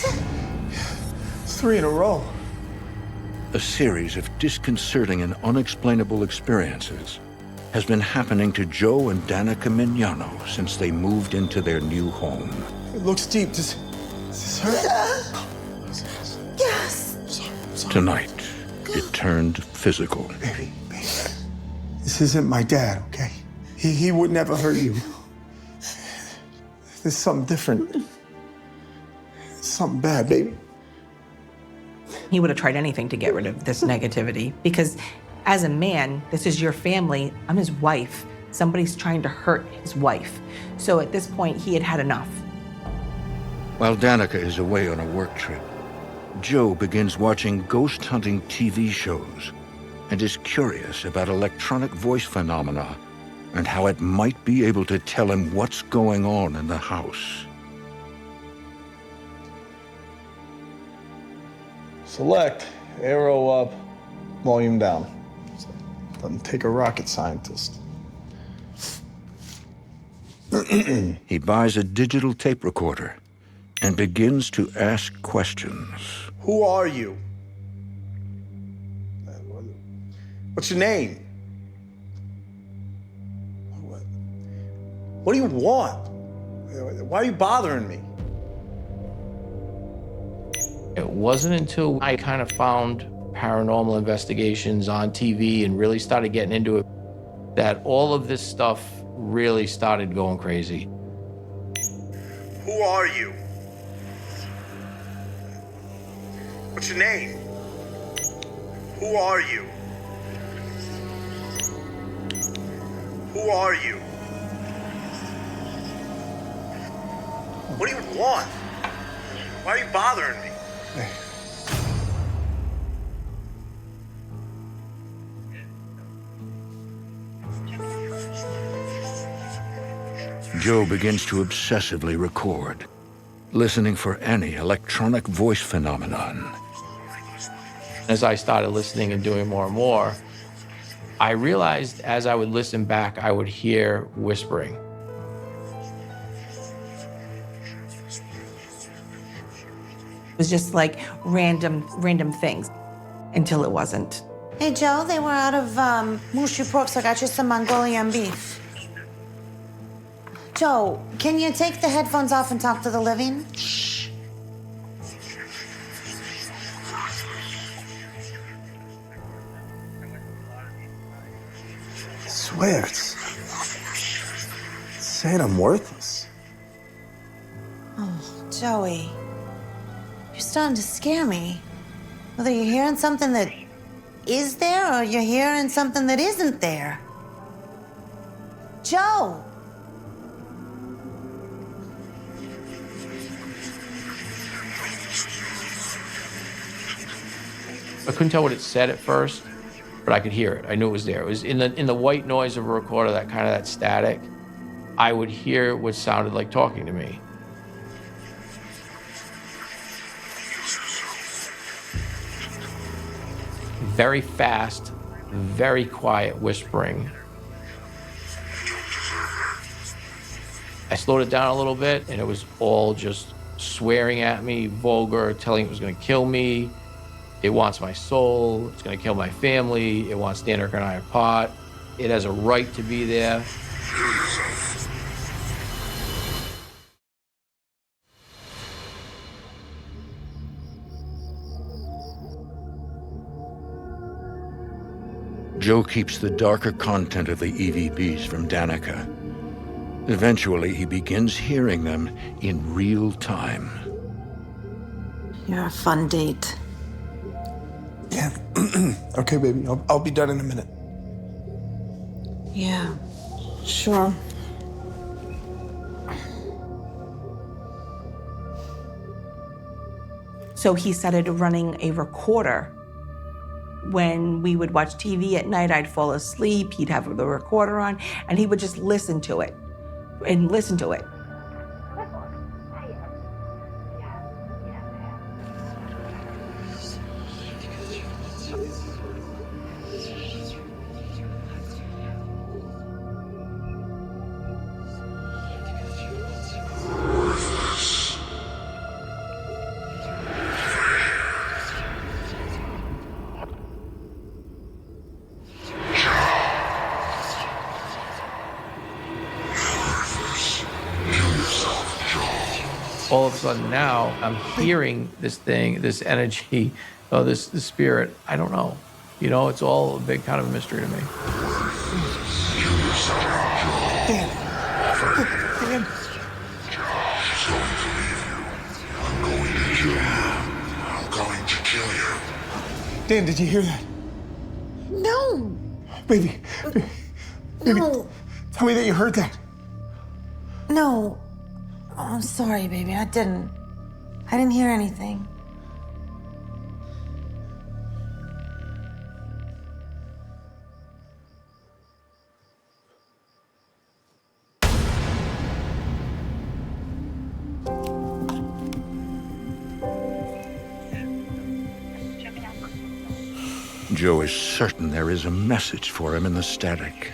U: 3 in a row.
C: A series of disconcerting and unexplainable experiences has been happening to Joe and Danika Mignano since they moved into their new home.
U: It looks deep. Does this hurt?
T: Yes.
U: Sorry.
C: Tonight, it turned physical.
U: Baby. This isn't my dad, okay? He would never hurt you. There's something different. Something bad, baby.
S: He would have tried anything to get rid of this negativity because as a man, this is your family. I'm his wife. Somebody's trying to hurt his wife. So at this point, he had had enough.
C: While Danika is away on a work trip, Joe begins watching ghost hunting TV shows and is curious about electronic voice phenomena and how it might be able to tell him what's going on in the house.
U: Select, arrow up, volume down. Doesn't take a rocket scientist.
C: He buys a digital tape recorder and begins to ask questions.
U: Who are you? What's your name? What do you want? Why are you bothering me?
R: It wasn't until I kind of found paranormal investigations on TV and really started getting into it that all of this stuff really started going crazy.
U: Who are you? What's your name? Who are you? Who are you? What do you want? Why are you bothering me?
C: Joe begins to obsessively record, listening for any electronic voice phenomenon.
R: As I started listening and doing more and more, I realized as I would listen back, I would hear whispering.
S: It was just like random things until it wasn't.
T: Hey, Joe, they were out of mushy pork, so I got you some Mongolian beef. Joe, can you take the headphones off and talk to the living? Shh.
U: I swear, it's saying I'm worthless.
T: Oh, Joey, you're starting to scare me. Whether you're hearing something that is there or you're hearing something that isn't there. Joe!
R: I couldn't tell what it said at first, but I could hear it. I knew it was there. It was in the white noise of a recorder, that static. I would hear what sounded like talking to me. Very fast, very quiet whispering. I slowed it down a little bit, and it was all just swearing at me, vulgar, telling it was gonna kill me. It wants my soul, it's gonna kill my family, it wants Danika and I apart. It has a right to be there.
C: Joe keeps the darker content of the EVPs from Danika. Eventually, he begins hearing them in real time.
O: You're a fun date.
Q: Yeah. Okay, baby. I'll be done in a minute.
O: Yeah, sure.
S: So he started running a recorder. When we would watch TV at night, I'd fall asleep, he'd have the recorder on, and he would just listen to it and listen to it.
R: All of a sudden now, I'm hearing this thing, this energy, this spirit. I don't know. You know, it's all a big kind of a mystery to me.
Q: Dan. Dan.
I: I'm going to kill you.
Q: Dan, did you hear that?
O: No.
Q: Baby.
O: No.
Q: Tell me that you heard that.
O: No. Oh, I'm sorry, baby. I didn't hear anything.
C: Joe is certain there is a message for him in the static.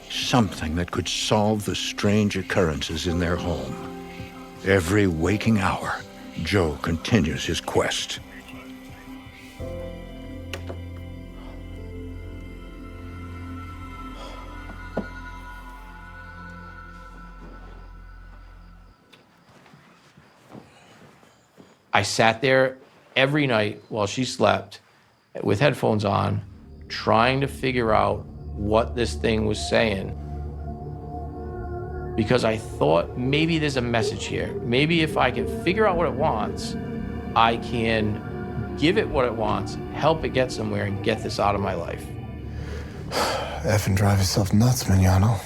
C: Something that could solve the strange occurrences in their home. Every waking hour, Joe continues his quest.
R: I sat there every night while she slept with headphones on, trying to figure out what this thing was saying. Because I thought maybe there's a message here. Maybe if I can figure out what it wants, I can give it what it wants, help it get somewhere, and get this out of my life.
Q: Effing drive yourself nuts, Mignano.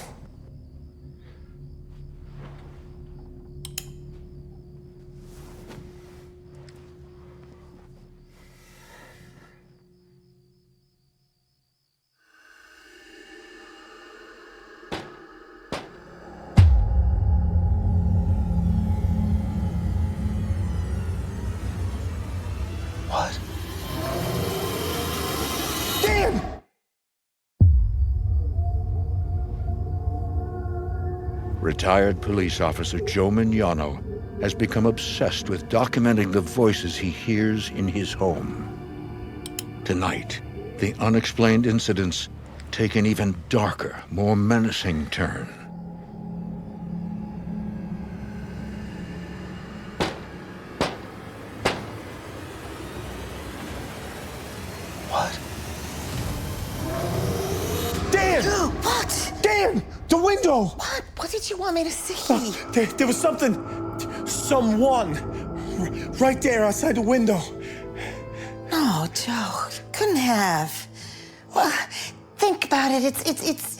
Q: What? Dan!
C: Retired police officer Joe Mignano has become obsessed with documenting the voices he hears in his home. Tonight, the unexplained incidents take an even darker, more menacing turn.
Q: What? Dan!
O: What?
Q: Dan! The window!
O: What? What did you want me to see?
Q: There was someone right there outside the window.
O: No, Joe, you couldn't have. Well, think about it. It's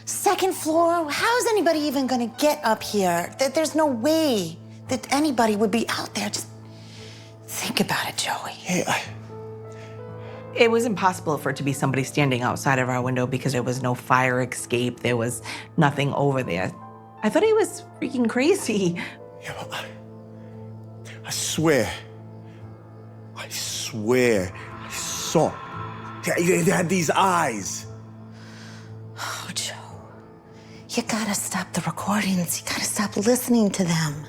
O: second floor. How's anybody even gonna get up here? There's no way that anybody would be out there. Just think about it, Joey.
Q: Hey,
S: It was impossible for it to be somebody standing outside of our window because there was no fire escape. There was nothing over there. I thought he was freaking crazy.
U: Yeah, well, I swear, I saw. They had these eyes.
T: Oh, Joe, you gotta stop the recordings. You gotta stop listening to them.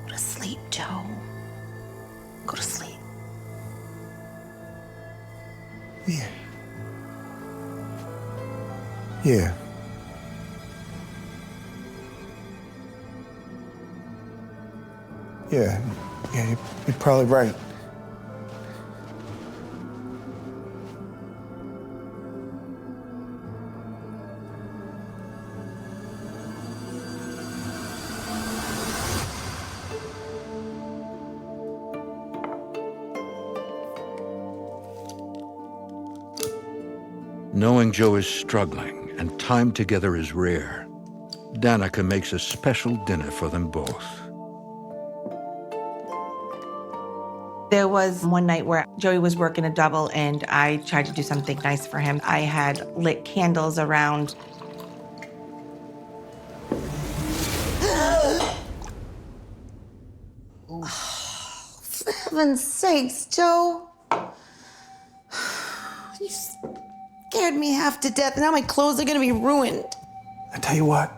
T: Go to sleep, Joe. Go to sleep.
U: Yeah. Yeah. Yeah, you're probably right.
C: Knowing Joe is struggling and time together is rare, Danika makes a special dinner for them both.
S: There was one night where Joey was working a double and I tried to do something nice for him. I had lit candles around.
T: For heaven's sakes, Joe. You scared me half to death. Now my clothes are gonna be ruined.
U: I tell you what,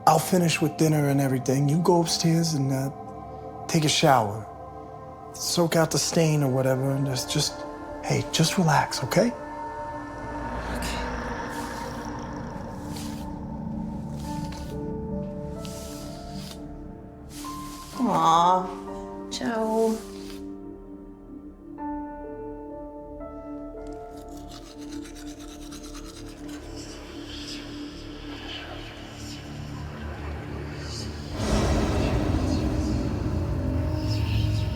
U: I'll finish with dinner and everything. You go upstairs and take a shower. Soak out the stain or whatever, and just relax, okay?
T: Aw, Joe.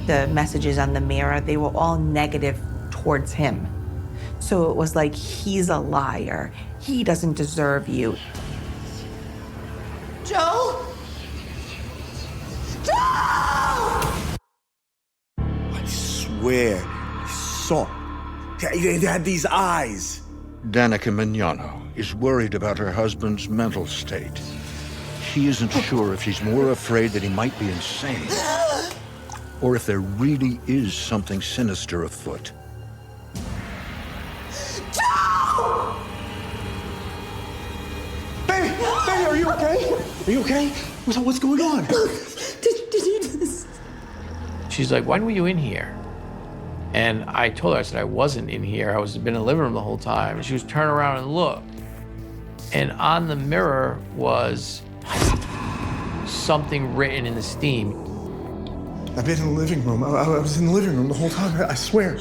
S: The messages on the mirror, they were all negative towards him. So it was like, he's a liar. He doesn't deserve you.
T: Joe? Joe!
U: I swear, I saw. They had these eyes.
C: Danika Mignano is worried about her husband's mental state. She isn't sure if she's more afraid that he might be insane or if there really is something sinister afoot.
T: Joe!
U: Baby, are you okay? Are you okay? What's going on?
T: Did you do this?
R: She's like, when were you in here? And I told her, I said, I wasn't in here. I was been in the living room the whole time. And she was turning around and look. And on the mirror was something written in the steam.
U: I've been in the living room. I was in the living room the whole time, I swear.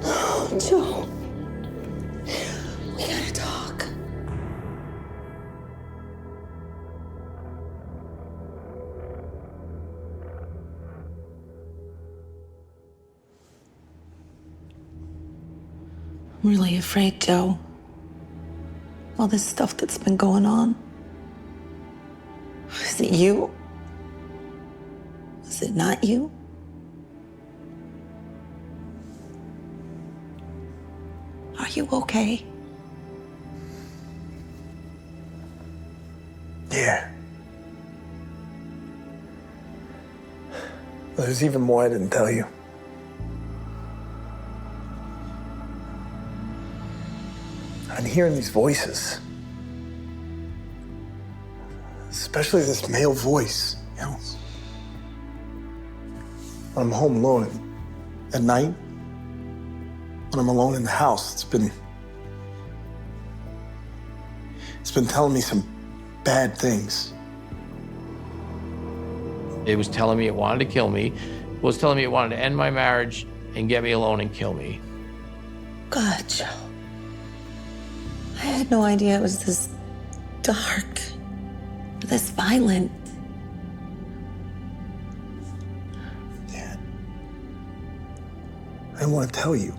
T: Oh, Joe. We gotta talk. I'm really afraid, Joe. All this stuff that's been going on. Is it you? Is it not you? Are you okay?
U: Yeah. There's even more I didn't tell you. I'm hearing these voices. Especially this male voice, you know. When I'm home alone at night, when I'm alone in the house, it's been telling me some bad things.
R: It was telling me it wanted to kill me. It was telling me it wanted to end my marriage and get me alone and kill me.
T: God, Joe. I had no idea it was this dark, this violent.
U: I didn't want to tell you.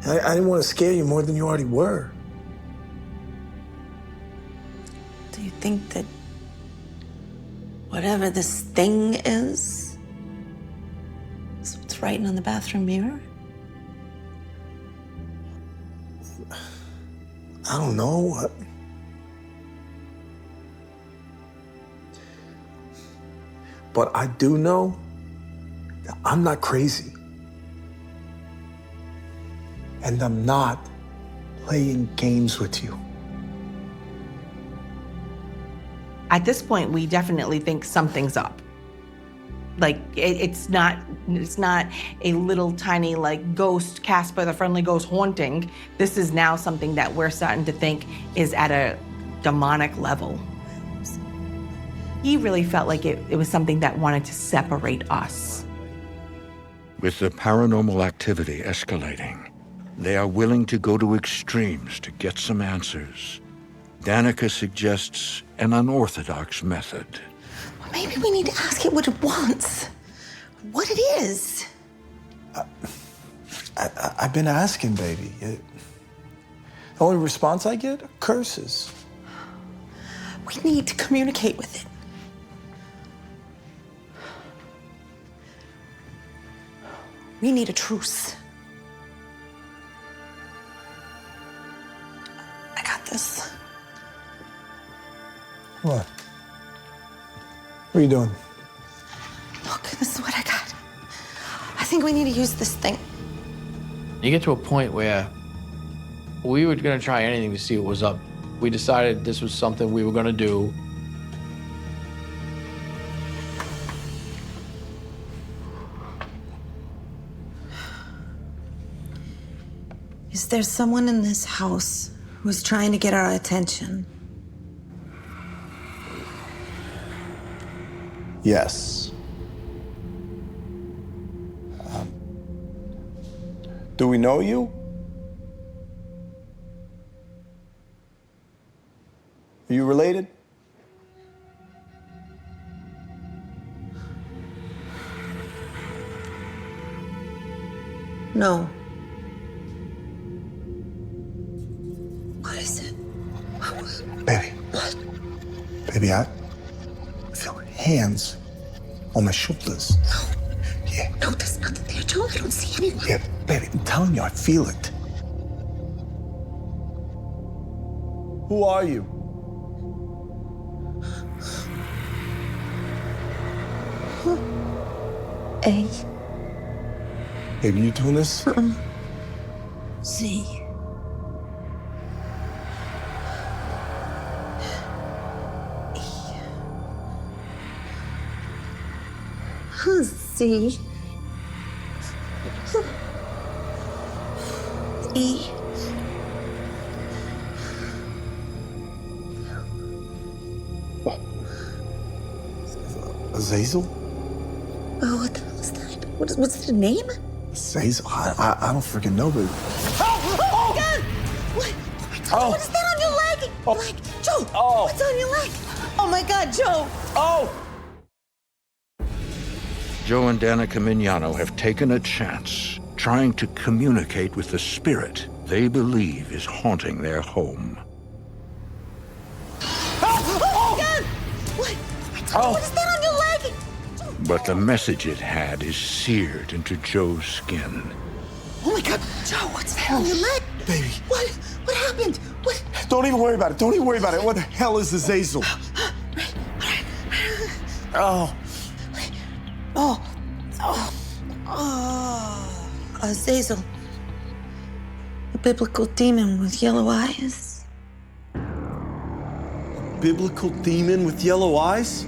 U: I didn't want to scare you more than you already were.
T: Do you think that whatever this thing is, writing on the bathroom mirror?
U: I don't know. But I do know that I'm not crazy. And I'm not playing games with you.
S: At this point, we definitely think something's up. Like, it's not a little tiny, like, ghost, Casper the Friendly Ghost haunting. This is now something that we're starting to think is at a demonic level. He really felt like it was something that wanted to separate us.
C: With the paranormal activity escalating, they are willing to go to extremes to get some answers. Danika suggests an unorthodox method.
O: Maybe we need to ask it what it wants, what it is.
U: I've been asking, baby. The only response I get are curses.
O: We need to communicate with it. We need a truce. I got this.
U: What? What are you doing?
O: Look, this is what I got. I think we need to use this thing.
R: You get to a point where we were gonna try anything to see what was up. We decided this was something we were gonna do.
T: Is there someone in this house who's trying to get our attention?
U: Yes. Do we know you? Are you related?
T: No.
O: What is it?
U: Baby.
O: What?
U: Baby, I feel hands on my shoulders. Yeah.
O: No, there's nothing there, Joe. I don't see anyone.
U: Yeah, baby, I'm telling you, I feel it. Who are you?
O: A.
U: Baby, you doing this?
O: Z. Z. E.
U: Azazel?
O: Oh, what the hell is that? What's the name?
U: Azazel? I don't freaking know, baby.
O: Oh my God! What?
U: Oh.
O: What is that on your leg?
U: Oh.
O: Leg? Joe,
U: Oh.
O: what's on your leg? Oh my God, Joe!
U: Oh!
C: Joe and Danika Mignano have taken a chance, trying to communicate with the spirit they believe is haunting their home.
O: Oh my God! What? What is that on your leg?
C: But the message it had is seared into Joe's skin.
O: Oh my God, Joe, what's that on your leg?
U: Baby.
O: What? What happened? What?
U: Don't even worry about it. Don't even worry about it. What the hell is Azazel? Oh.
T: Azazel. A biblical demon with yellow eyes.
U: Biblical demon with yellow eyes?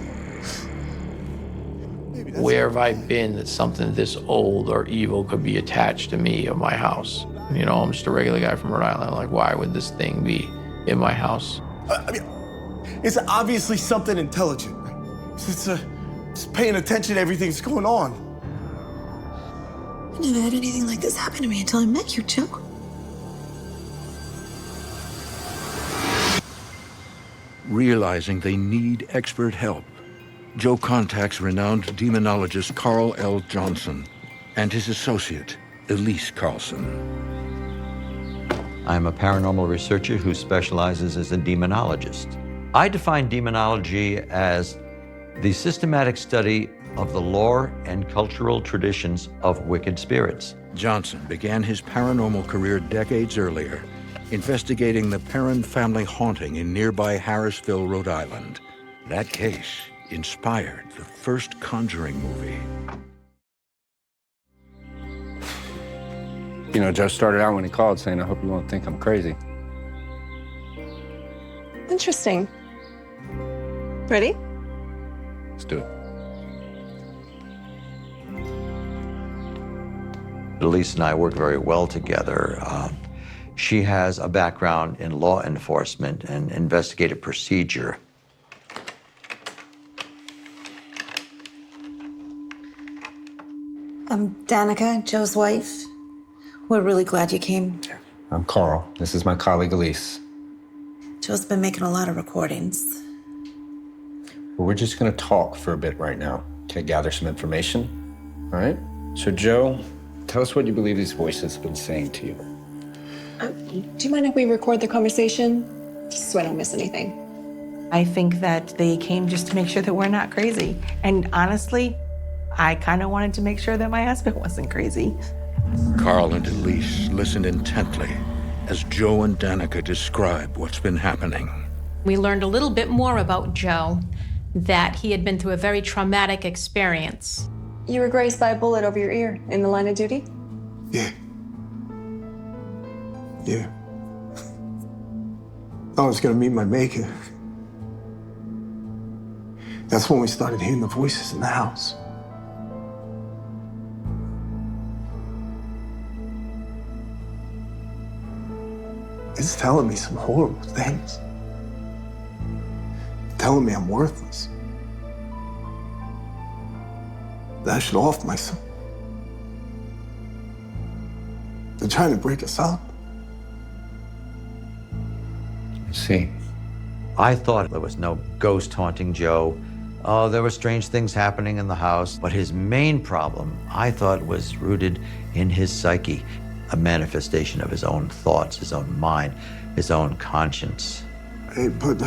R: Where have I been that something this old or evil could be attached to me or my house? You know, I'm just a regular guy from Rhode Island. Like, why would this thing be in my house?
U: I mean, it's obviously something intelligent. It's paying attention to everything that's going on.
O: I never had anything like this happen to me until I met you, Joe.
C: Realizing they need expert help, Joe contacts renowned demonologist Carl L. Johnson and his associate, Elise Carlson.
L: I'm a paranormal researcher who specializes as a demonologist. I define demonology as the systematic study of the lore and cultural traditions of wicked spirits.
C: Johnson began his paranormal career decades earlier, investigating the Perrin family haunting in nearby Harrisville, Rhode Island. That case inspired the first Conjuring movie.
D: You know, Joe started out when he called saying, I hope you won't think I'm crazy.
V: Interesting. Ready?
D: Let's do it.
L: Elise and I work very well together. She has a background in law enforcement and investigative procedure.
T: I'm Danika, Joe's wife. We're really glad you came.
D: I'm Carl. This is my colleague, Elise.
T: Joe's been making a lot of recordings.
D: But we're just going to talk for a bit right now to gather some information. All right? So, Joe, tell us what you believe these voices have been saying to you.
V: Do you mind if we record the conversation? Just so I don't miss anything.
S: I think that they came just to make sure that we're not crazy. And honestly, I kind of wanted to make sure that my husband wasn't crazy.
C: Carl and Elise listened intently as Joe and Danika describe what's been happening.
W: We learned a little bit more about Joe, that he had been through a very traumatic experience.
V: You were grazed by a bullet over your ear in the line of duty?
U: Yeah. I was gonna meet my maker. That's when we started hearing the voices in the house. It's telling me some horrible things. Telling me I'm worthless. That I should off myself. They're trying to break us up.
L: See, I thought there was no ghost haunting Joe. Oh, there were strange things happening in the house. But his main problem, I thought, was rooted in his psyche, a manifestation of his own thoughts, his own mind, his own conscience.
U: Hey, but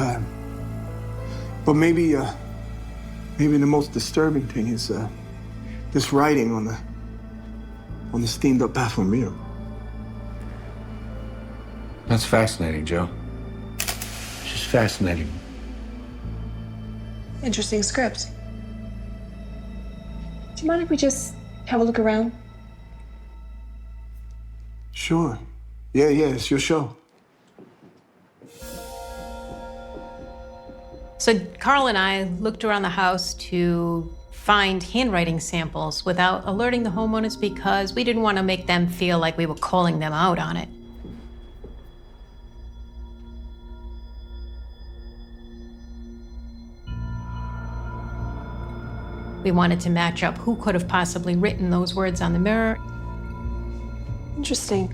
U: maybe the most disturbing thing is this writing on the steamed-up bathroom mirror.
D: That's fascinating, Joe. Just fascinating.
V: Interesting script. Do you mind if we just have a look around?
U: Sure. Yeah, it's your show.
W: So Carl and I looked around the house to find handwriting samples without alerting the homeowners because we didn't want to make them feel like we were calling them out on it. We wanted to match up who could have possibly written those words on the mirror.
V: Interesting.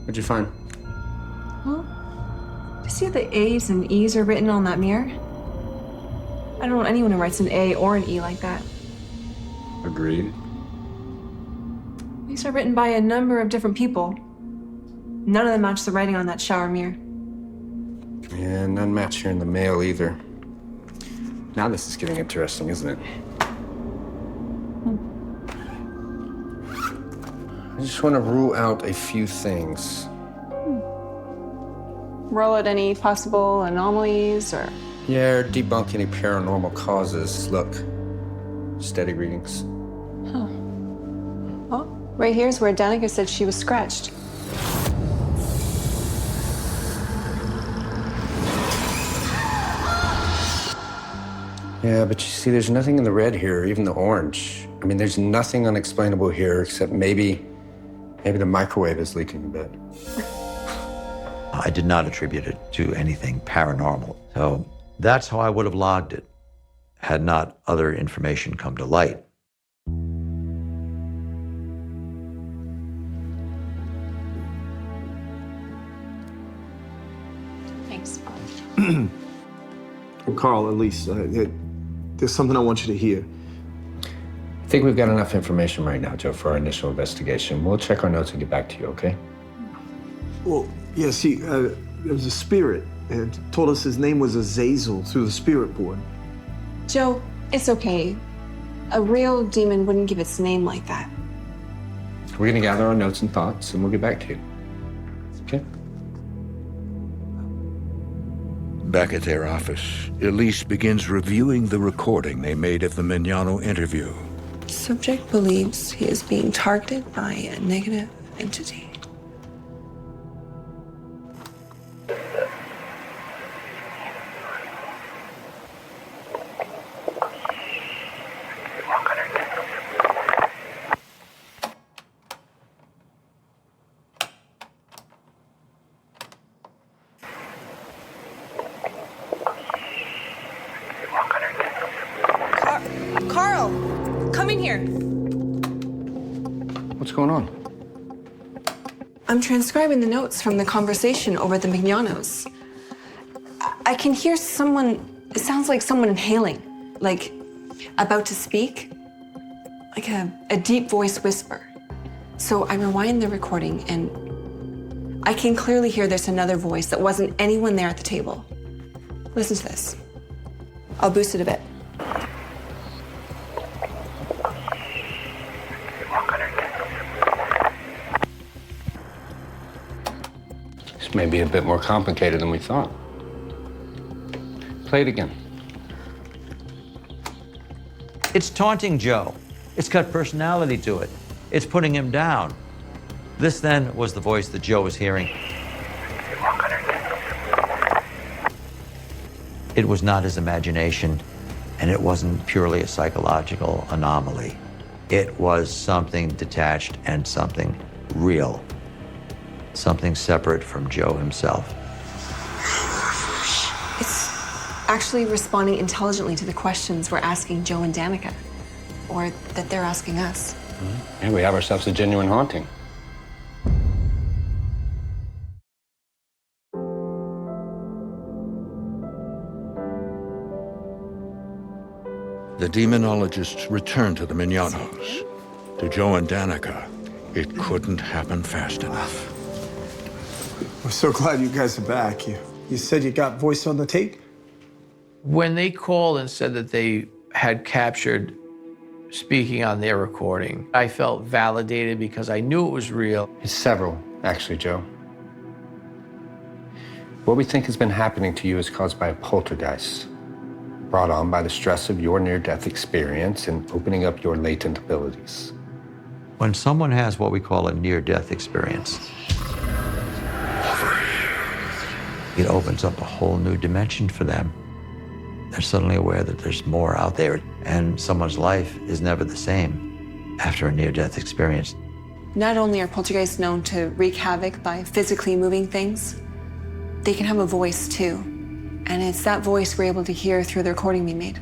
D: What'd you find?
V: Well, I see the A's and E's are written on that mirror. I don't know anyone who writes an A or an E like that.
D: Agreed.
V: These are written by a number of different people. None of them match the writing on that shower mirror.
D: Yeah, none match here in the mail either. Now this is getting interesting, isn't it? I just want to rule out a few things.
V: Roll out any possible anomalies or...
D: Yeah, or debunk any paranormal causes. Look, steady readings.
V: Huh. Oh, right here's where Danika said she was scratched.
D: Yeah, but you see, there's nothing in the red here, or even the orange. I mean, there's nothing unexplainable here except maybe the microwave is leaking a bit.
L: I did not attribute it to anything paranormal. So that's how I would have logged it, had not other information come to light.
V: Thanks.
U: Carl, Elise, there's something I want you to hear.
D: I think we've got enough information right now, Joe, for our initial investigation. We'll check our notes and get back to you, okay?
U: Well, yeah, see, there was a spirit and told us his name was Azazel through the spirit board.
V: Joe, it's okay. A real demon wouldn't give its name like that.
D: We're gonna gather our notes and thoughts, and we'll get back to you. Okay?
C: Back at their office, Elise begins reviewing the recording they made of the Mignano interview.
V: Subject believes he is being targeted by a negative entity. Carl, come in here.
D: What's going on?
V: I'm transcribing the notes from the conversation over the Mignanos. I can hear someone, it sounds like someone inhaling, like about to speak, like a deep voice whisper. So I rewind the recording and I can clearly hear there's another voice that wasn't anyone there at the table. Listen to this. I'll boost it a bit.
D: This may be a bit more complicated than we thought. Play it again.
L: It's taunting Joe. It's got personality to it. It's putting him down. This then was the voice that Joe was hearing. It was not his imagination, and it wasn't purely a psychological anomaly. It was something detached and something real. Something separate from Joe himself.
V: It's actually responding intelligently to the questions we're asking Joe and Danika, or that they're asking us.
D: Yeah, we have ourselves a genuine haunting.
C: The demonologists return to the Mignanos. To Joe and Danika, it couldn't happen fast enough.
U: We're so glad you guys are back. You said you got voice on the tape?
R: When they called and said that they had captured speaking on their recording, I felt validated because I knew it was real.
D: It's several, actually, Joe. What we think has been happening to you is caused by a poltergeist, brought on by the stress of your near-death experience and opening up your latent abilities.
L: When someone has what we call a near-death experience, it opens up a whole new dimension for them. They're suddenly aware that there's more out there, and someone's life is never the same after a near-death experience.
V: Not only are poltergeists known to wreak havoc by physically moving things, they can have a voice too. And it's that voice we're able to hear through the recording we made.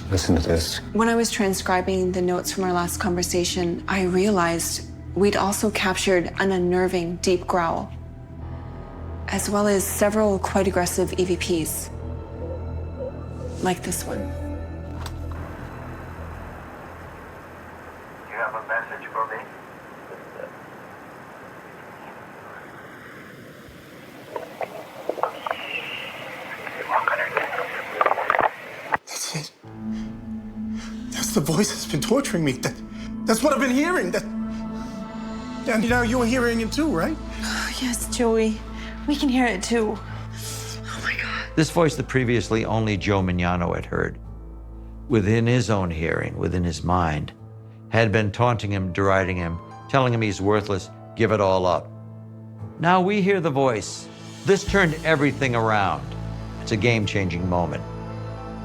D: Listen to this.
V: When I was transcribing the notes from our last conversation, I realized we'd also captured an unnerving deep growl, as well as several quite aggressive EVPs, like this one.
F: You have a message for me?
U: That's it. That's the voice that's been torturing me. That's what I've been hearing. And now you're hearing it too, right?
O: Yes, Joey. We can hear it too.
L: This voice that previously only Joe Mignano had heard, within his own hearing, within his mind, had been taunting him, deriding him, telling him he's worthless, give it all up. Now we hear the voice. This turned everything around. It's a game-changing moment.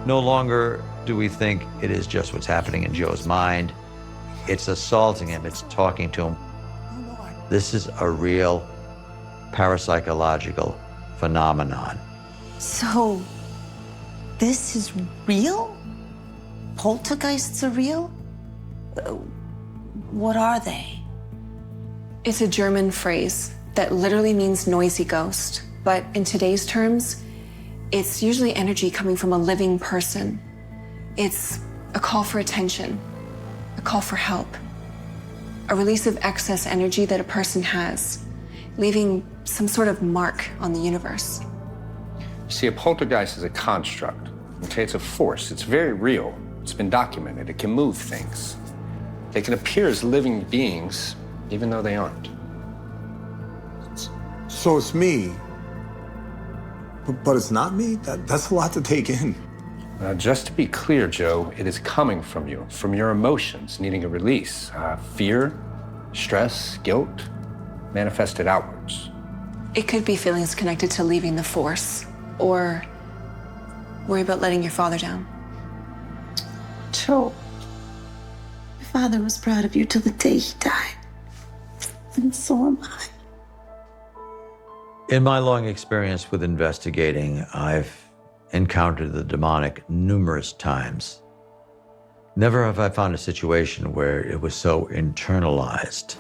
L: No longer do we think it is just what's happening in Joe's mind. It's assaulting him, it's talking to him. This is a real parapsychological phenomenon.
O: So, this is real? Poltergeists are real? What are they?
V: It's a German phrase that literally means noisy ghost, but in today's terms, it's usually energy coming from a living person. It's a call for attention, a call for help, a release of excess energy that a person has, leaving some sort of mark on the universe.
D: See, a poltergeist is a construct. Okay, it's a force. It's very real. It's been documented. It can move things. They can appear as living beings, even though they aren't.
U: So it's me, but it's not me? That's a lot to take in.
D: Now, just to be clear, Joe, it is coming from you, from your emotions needing a release. Fear, stress, guilt, manifested outwards.
V: It could be feelings connected to leaving the force, or worry about letting your father down.
O: Joe, your father was proud of you till the day he died. And so am I.
L: In my long experience with investigating, I've encountered the demonic numerous times. Never have I found a situation where it was so internalized.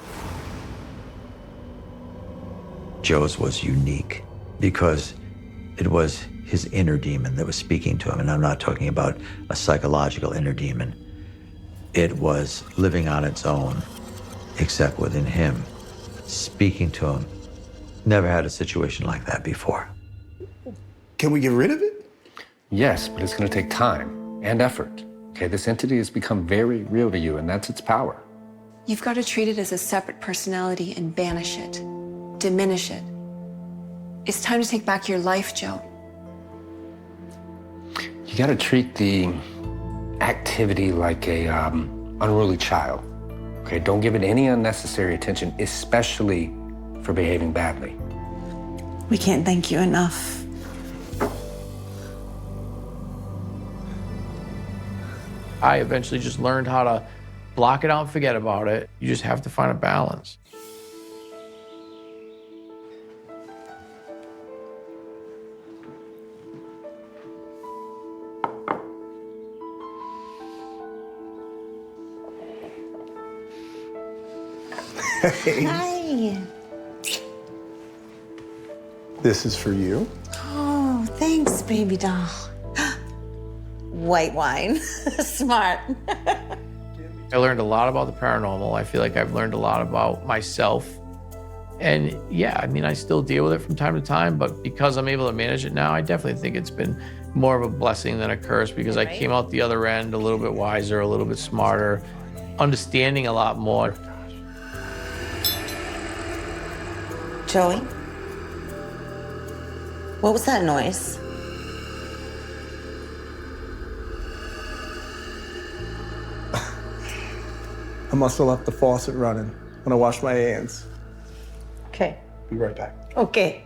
L: Joe's was unique because it was his inner demon that was speaking to him. And I'm not talking about a psychological inner demon. It was living on its own, except within him, speaking to him. Never had a situation like that before.
U: Can we get rid of it?
D: Yes, but it's going to take time and effort. Okay, this entity has become very real to you, and that's its power.
V: You've got to treat it as a separate personality and banish it, diminish it. It's time to take back your life, Joe.
D: You got to treat the activity like a unruly child. Okay, don't give it any unnecessary attention, especially for behaving badly.
O: We can't thank you enough.
R: I eventually just learned how to block it out and forget about it. You just have to find a balance.
O: Hi.
U: This is for you.
O: Oh, thanks, baby doll. White wine. Smart.
R: I learned a lot about the paranormal. I feel like I've learned a lot about myself. And yeah, I mean, I still deal with it from time to time, but because I'm able to manage it now, I definitely think it's been more of a blessing than a curse because I came out the other end a little bit wiser, a little bit smarter, understanding a lot more.
O: Joey? What was that noise?
U: I must have left the faucet running when I washed my hands.
O: Okay.
U: Be right back.
O: Okay.